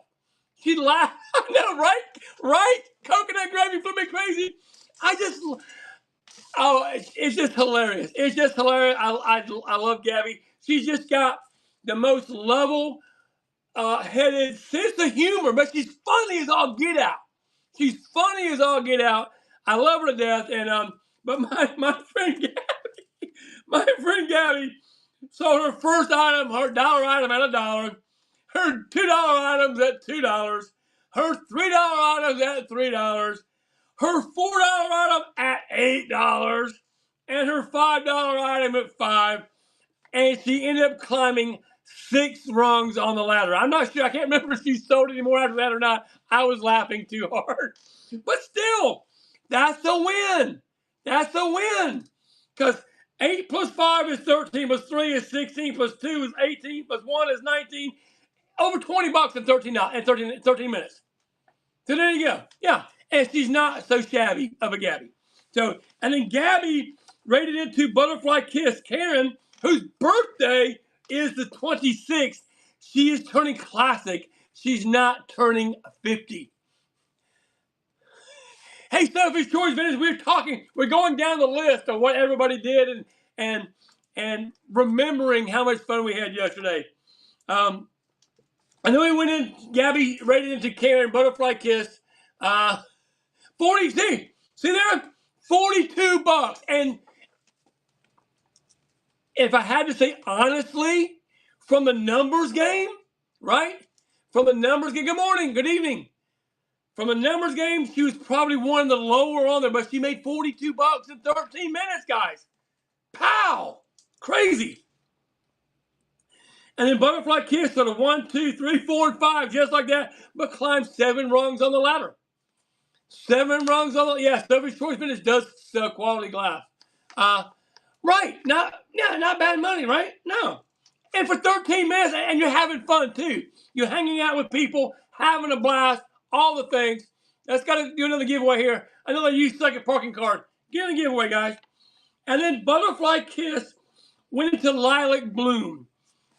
She laughs. No, right? Right? Coconut gravy for me crazy. I just, oh, it's just hilarious. It's just hilarious. I love Gabby. She's just got the most level headed sense of humor, but she's funny as all get out. She's funny as all get out. I love her to death. And but my friend Gabby sold her first item, her dollar item at $1, her $2 items at $2, her $3 items at $3, her $4 item at $8, and her $5 item at $5. And she ended up climbing 6 rungs on the ladder. I'm not sure. I can't remember if she sold any more after that or not. I was laughing too hard. But still, that's a win. That's a win. Because 8 plus 5 is 13, plus 3 is 16, plus 2 is 18, plus 1 is 19. Over $20 in 13 minutes. So there you go. Yeah. And she's not so shabby of a Gabby. So, and then Gabby rated into Butterfly Kiss Karen, whose birthday is the 26th. She is turning classic. She's not turning 50. Hey, Selfish Choice Vintage, we're going down the list of what everybody did and remembering how much fun we had yesterday. And then we went in, Gabby rated into Karen, Butterfly Kiss, 42. See there? $42. And if I had to say honestly, from the numbers game, right? From the numbers game, good morning, good evening. From the numbers game, she was probably one of the lower on there, but she made $42 in 13 minutes, guys. Pow! Crazy. And then Butterfly Kiss sort of 1, 2, 3, 4, and 5, just like that, but climbed 7 rungs on the ladder. 7 rungs on the, yeah, Selfish Choice Vintage does sell quality glass. Right, not bad money, right? No. And for 13 minutes, and you're having fun too. You're hanging out with people, having a blast, all the things. Let's got to do another giveaway here. Another use second parking card. Get in the giveaway, guys. And then Butterfly Kiss went into Lilac Bloom.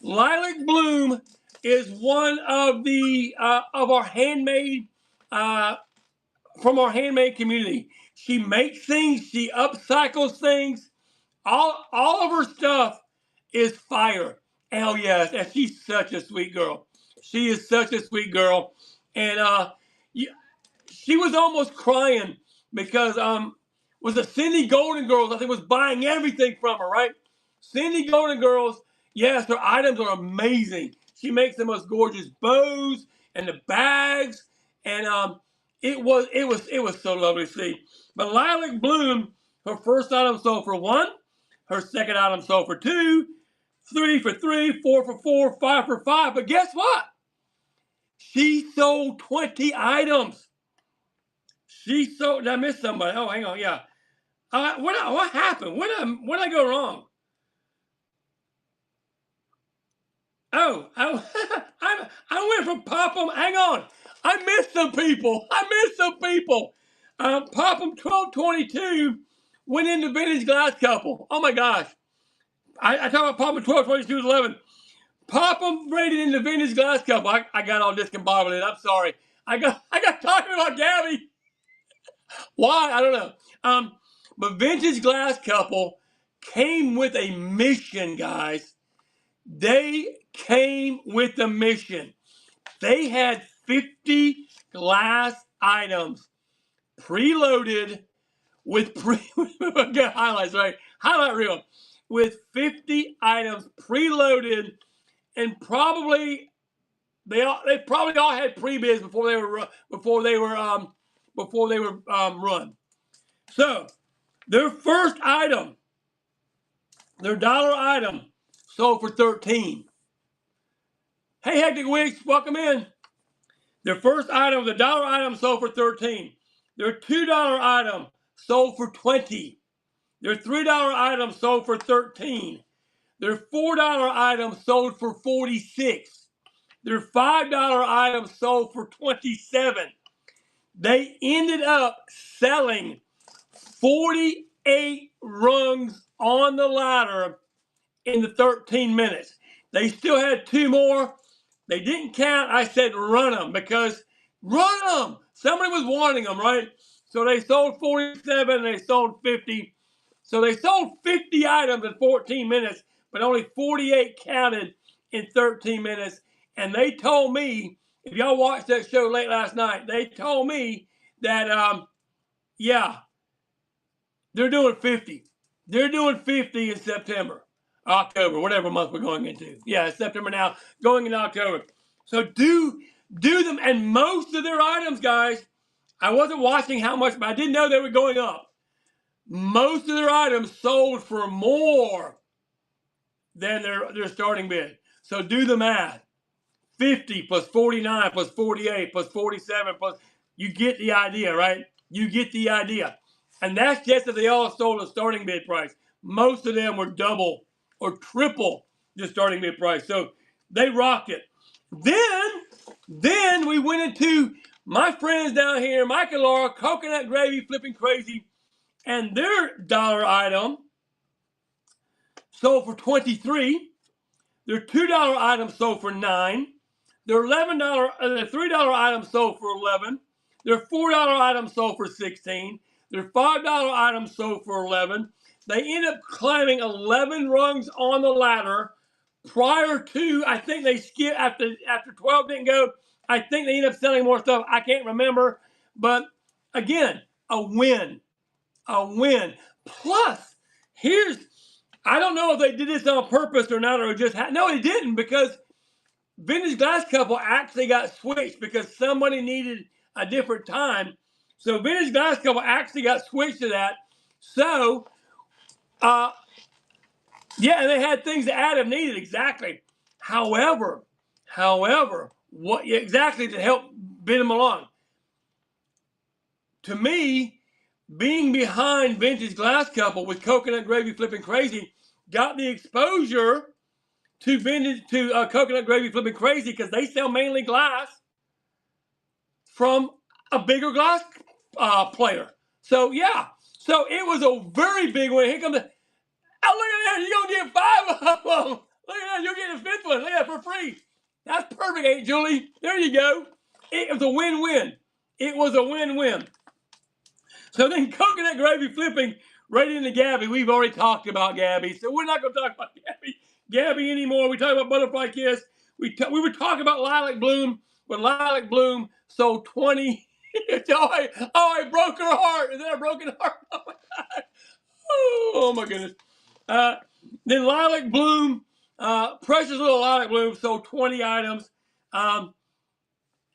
Lilac Bloom is one of the of our handmade from our handmade community. She makes things, she upcycles things. All of her stuff is fire. Hell yes, and she's such a sweet girl. She is such a sweet girl, and she was almost crying because was it Cindy Golden Girls? I think was buying everything from her, right? Cindy Golden Girls, yes, her items are amazing. She makes the most gorgeous bows and the bags, and it was so lovely to see. But Lilac Bloom, her first item sold for 1, her second item sold for 2, 3 for 3, 4 for 4, 5 for 5. But guess what? She sold 20 items. She sold. Did I miss somebody? Oh, hang on. Yeah. What happened? What did I go wrong? Oh, I went from Popham. Hang on. I missed some people. Popham 1222 went into Vintage Glass Couple. Oh my gosh. I talk about Popham 1222 is 11. Popham rated into Vintage Glass Couple. I got all discombobulated. I'm sorry. I got talking about Gabby. Why? I don't know. But Vintage Glass Couple came with a mission, guys. They came with a mission. They had 50 glass items preloaded with highlights, right? Highlight reel with 50 items preloaded, and probably they probably all had pre-bids before they were run. So their first item, their dollar item, sold for 13. Hey, Hectic Wigs, welcome in. Their first item, the dollar item, sold for 13. Their $2 item sold for 20. Their $3 item sold for 13. Their $4 items sold for 46. Their $5 items sold for 27. They ended up selling 48 rungs on the ladder in the 13 minutes. They still had 2 more. They didn't count. I said run them, because run them. Somebody was wanting them, right? So they sold 47 and they sold 50. So they sold 50 items in 14 minutes, but only 48 counted in 13 minutes. And they told me, if y'all watched that show late last night, they told me that, yeah, they're doing 50. They're doing 50 in September, October, whatever month we're going into. Yeah, it's September now, going into October. So do them. And most of their items, guys, I wasn't watching how much, but I didn't know they were going up. Most of their items sold for more than their starting bid. So do the math. 50 plus 49 plus 48 plus 47 plus, you get the idea, right? You get the idea. And that's just if they all sold a starting bid price. Most of them were double or triple the starting bid price. So they rocked it. Then we went into my friends down here, Mike and Laura, Coconut Gravy Flipping Crazy, and their dollar item sold for 23. Their $2 item sold for 9. Their their $3 item sold for 11. Their $4 item sold for 16. Their $5 item sold for 11. They end up climbing 11 rungs on the ladder prior to, I think they skipped after 12 didn't go. I think they ended up selling more stuff. I can't remember. But again, a win. A win. Plus, I don't know if they did this on purpose or not, or just no, they didn't, because Vintage Glass Couple actually got switched because somebody needed a different time. So Vintage Glass Couple actually got switched to that. So, yeah, and they had things that Adam needed, exactly. However, what exactly to help bid them along? To me, being behind Vintage Glass Couple with Coconut Gravy Flipping Crazy got the exposure to Coconut Gravy Flipping Crazy, because they sell mainly glass from a bigger glass player. So yeah, so it was a very big one. Here comes the, oh, look at that, you're gonna get 5 of them. Look at that, you're getting a 5th one. Look at that, for free. That's perfect, Aunt Julie. There you go. It was a win-win. It was a win-win. So then Coconut Gravy Flipping right into Gabby. We've already talked about Gabby, so we're not going to talk about Gabby anymore. We talked about Butterfly Kiss. We were talking about Lilac Bloom. When Lilac Bloom sold 20. I broke her heart. Is that a broken heart? Oh my God. Oh my goodness. Then Lilac Bloom, precious little Lilac Bloom, sold 20 items.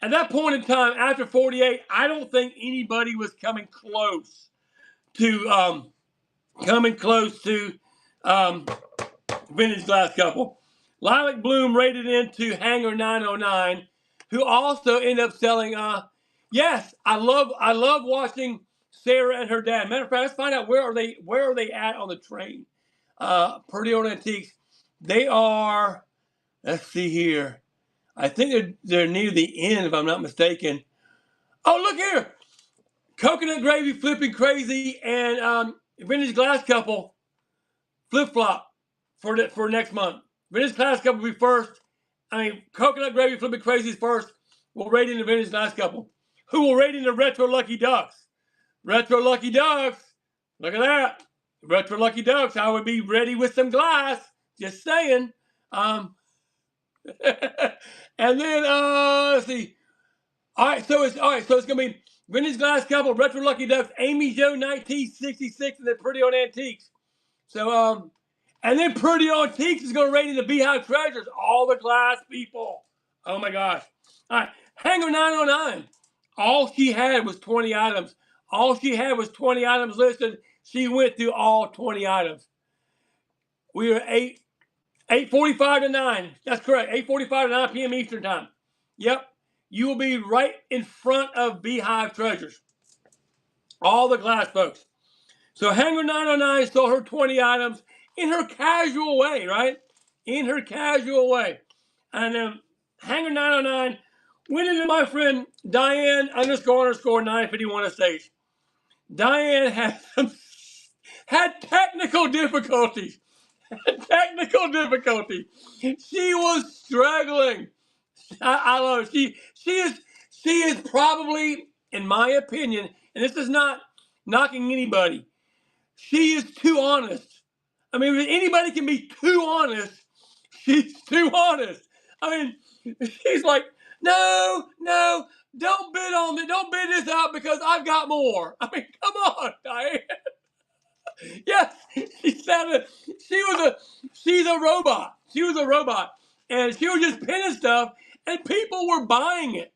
At that point in time, after 48, I don't think anybody was coming close to Vintage Glass Couple. Lilac Bloom rated into Hanger 909, who also ended up selling. Yes, I love watching Sarah and her dad. Matter of fact, let's find out where are they at on the train. Purdy on Antiques. They are. Let's see here. I think they're near the end, if I'm not mistaken. Oh, look here. Coconut Gravy Flipping Crazy and Vintage Glass Couple flip-flop for next month. Vintage Glass Couple will be first. Coconut Gravy Flipping Crazy is first. We'll rate in the Vintage Glass Couple. Who will rate in the Retro Lucky Ducks? Retro Lucky Ducks. Look at that. Retro Lucky Ducks. I would be ready with some glass. Just saying. And then let's see. All right, so it's gonna be Vintage Glass Couple, Retro Lucky Ducks, Amy Jo 1966, and then Pretty on Antiques. So and then Pretty on Antiques is gonna rate in the Beehive Treasures. All the glass people. Oh my gosh. All right, Hanger 909. All she had was 20 items. All she had was 20 items listed. She went through all 20 items. We are 8:45 to 9. That's correct. 8:45 to 9 p.m. Eastern time. Yep. You will be right in front of Beehive Treasures. All the glass folks. So Hanger 909 sold her 20 items. in her casual way, right? In her casual way. And then Hanger 909 went into my friend Diane ___ 951 stage. Diane had technical difficulties. Technical difficulty. She was struggling. I love it. She is probably, in my opinion, and this is not knocking anybody, she is too honest. I mean, if anybody can be too honest, she's too honest. I mean, she's like, no, don't bid on it. Don't bid this out because I've got more. I mean, come on, Diane. Yes, she's a robot. She was a robot. And she was just pinning stuff, and people were buying it.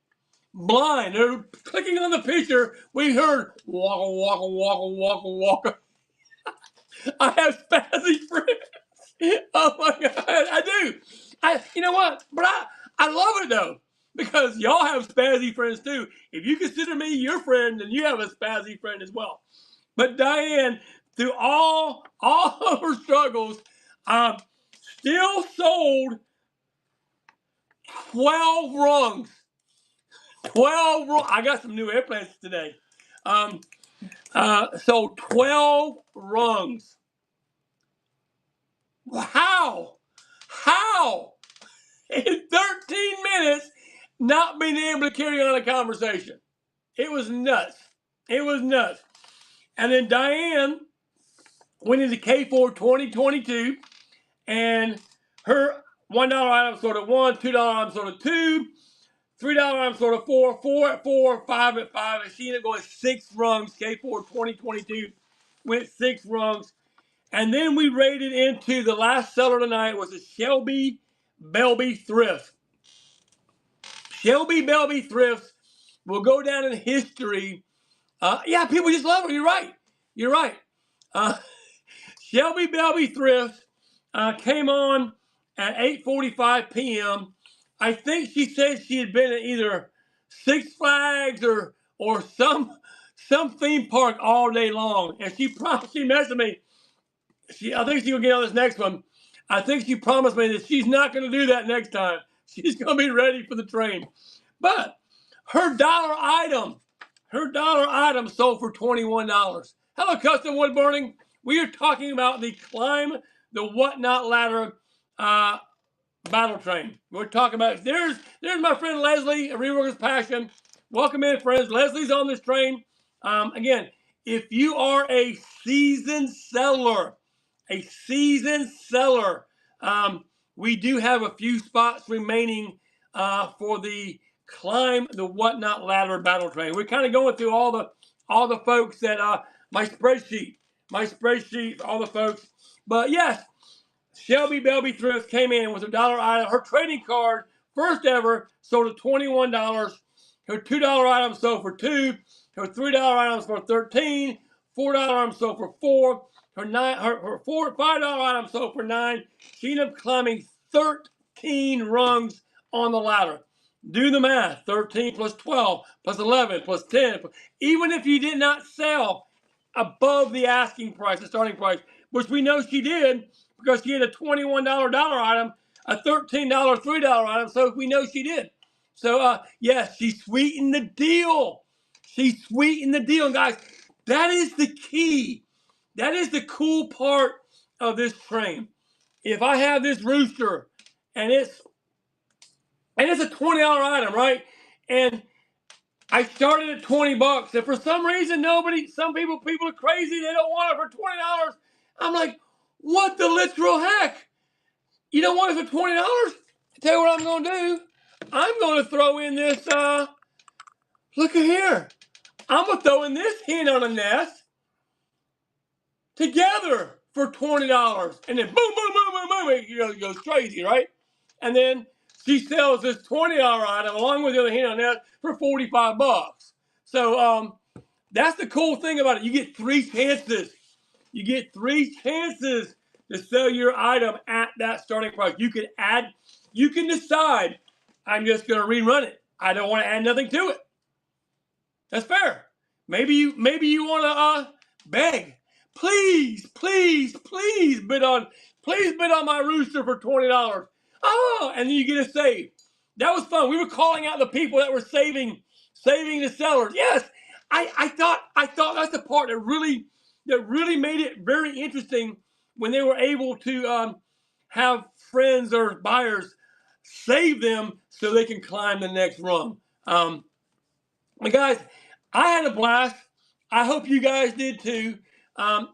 Blind. They're clicking on the picture. We heard waka, waka, waka, waka, waka. I have spazzy friends. Oh my God, I do. You know what? But I love it though, because y'all have spazzy friends too. If you consider me your friend, then you have a spazzy friend as well. But Diane, through all of her struggles, still sold 12 rungs. 12 rungs. I got some new airplanes today. So 12 rungs. How? In 13 minutes, not being able to carry on a conversation. It was nuts. It was nuts. And then Diane went into K4 2022, and her $1 item sold at 1, $2 item sold at 2, $3 item sold at 4, 4 at 4, 5 at 5, and she ended up going 6 rungs. K4 2022 went 6 rungs. And then we raided into the last seller tonight was a Shelby Belby Thrift. Shelby Belby Thrifts will go down in history. Yeah, people just love her. You're right. Shelby Belby Thrifts came on at 8:45 p.m. I think she said she had been at either Six Flags or some theme park all day long. And she messaged me. I think she'll get on this next one. I think she promised me that she's not going to do that next time. She's going to be ready for the train. But her dollar item sold for $21. Hello, Custom Wood Burning. We are talking about the Climb the Whatnot Ladder battle train. We're talking about, there's my friend Leslie, a Reworker's Passion. Welcome in, friends. Leslie's on this train. Again, if you are a seasoned seller, we do have a few spots remaining for the Climb the Whatnot Ladder battle train. We're kind of going through all the folks that my spreadsheet, all the folks. But yes, Shelby Belby Thrift came in with a dollar item. Her trading card, first ever, sold at $21. Her $2 item sold for $2. Her $3 items for $13. $4 item sold for $4. Her $5 item sold for $9. She ended up climbing 13 rungs on the ladder. Do the math. 13 plus 12 plus 11 plus 10. Even if you did not sell above the asking price, the starting price, which we know she did because she had a $21 dollar item, a $13 $3 item, so we know she did. So, yes, she sweetened the deal. And guys, that is the key. That is the cool part of this train. If I have this rooster and it's a $20 item, right? And I started at $20, and for some reason, some people are crazy. They don't want it for $20. I'm like, what the literal heck? You don't want it for $20? Tell you what I'm going to do. I'm going to throw in this, look at here. I'm going to throw in this hen on a nest together for $20. And then boom, boom, boom, boom, boom. It goes crazy, right? And then she sells this $20 item along with the other hen on that for $45. So that's the cool thing about it. You get 3 chances. You get 3 chances to sell your item at that starting price. You can decide, I'm just going to rerun it. I don't want to add nothing to it. That's fair. Maybe you want to beg. please, please, please bid on my rooster for $20. Oh, and then you get a save. That was fun. We were calling out the people that were saving the sellers. Yes, I thought that's the part that really made it very interesting when they were able to have friends or buyers save them so they can climb the next rung. But guys, I had a blast. I hope you guys did too.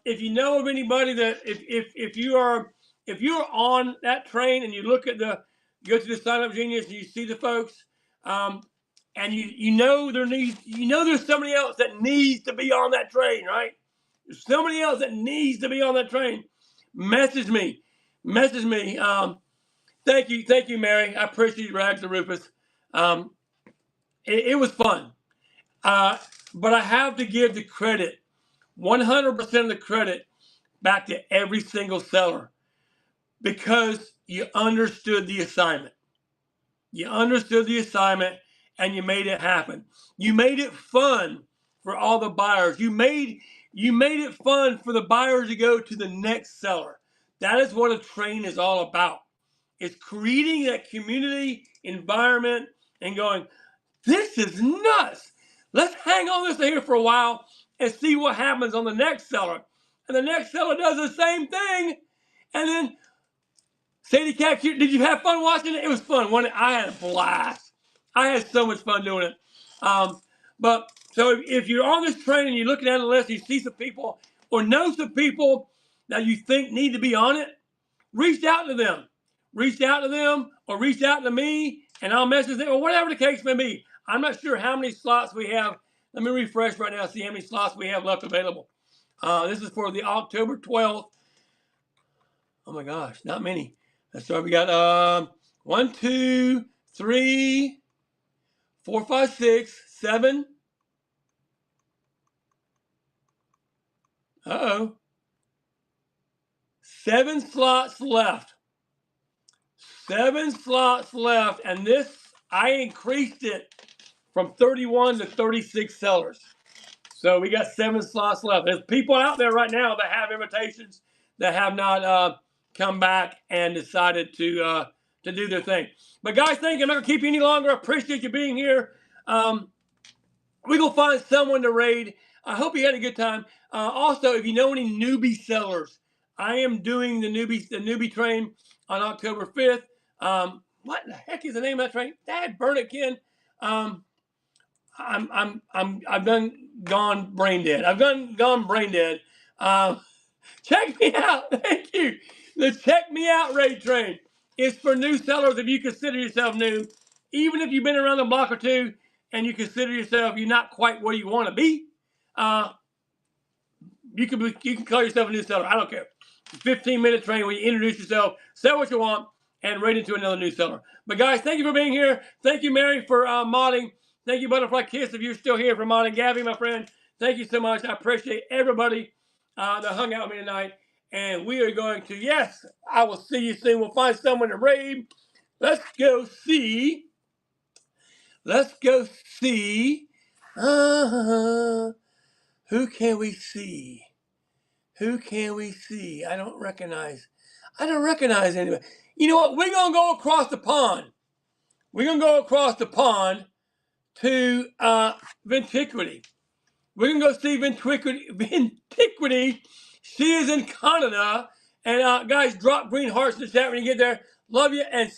If you know of anybody that if you are on that train and you go to the Sign Up Genius and you see the folks, and you know there's somebody else that needs to be on that train, right? There's somebody else that needs to be on that train. Message me. Thank you, Mary. I appreciate you, Rags and Rufus. It was fun. But I have to give the credit, 100% of the credit, back to every single seller, because you understood the assignment. You understood the assignment and you made it happen. You made it fun for all the buyers. You made it fun for the buyers to go to the next seller. That is what a train is all about. It's creating that community environment and going, this is nuts. Let's hang on this here for a while and see what happens on the next seller. And the next seller does the same thing. And then, Sadie Cat, did you have fun watching it? It was fun. I had a blast. I had so much fun doing it. But so if you're on this train and you're looking at the list, you see some people or know some people that you think need to be on it, reach out to them. Reach out to them or reach out to me and I'll message them or whatever the case may be. I'm not sure how many slots we have. Let me refresh right now, see how many slots we have left available. This is for the October 12th. Oh my gosh, not many. That's right. We got 1, 2, 3, 4, 5, 6, 7. Uh-oh. 7 slots left. 7 slots left. And this, I increased it from 31 to 36 sellers. So we got 7 slots left. There's people out there right now that have invitations that have not come back and decided to do their thing. But guys, thank you. I'm not going to keep you any longer. I appreciate you being here. We're going to find someone to raid. I hope you had a good time. Also, if you know any newbie sellers, I am doing the newbie train on October 5th. What the heck is the name of that train? Dad, burn it, Ken. I've gone brain dead. I've gone brain dead. Check me out. Thank you. The Check Me Out raid train is for new sellers. If you consider yourself new, even if you've been around the block or two and you consider yourself you're not quite where you want to be, you can call yourself a new seller. I don't care. 15-minute train where you introduce yourself, sell what you want, and raid into another new seller. But guys, thank you for being here. Thank you, Mary, for modding. Thank you, Butterfly Kiss, if you're still here for modding. Gabby, my friend, thank you so much. I appreciate everybody that hung out with me tonight. And we are going to, yes, I will see you soon. We'll find someone to raid. Let's go see. Who can we see? Who can we see? I don't recognize anybody. You know what? We're going to go across the pond. We're going to go across the pond to Ventiquity. We're going to go see Ventiquity. She is in Canada. And guys, drop green hearts in the chat when you get there. Love you and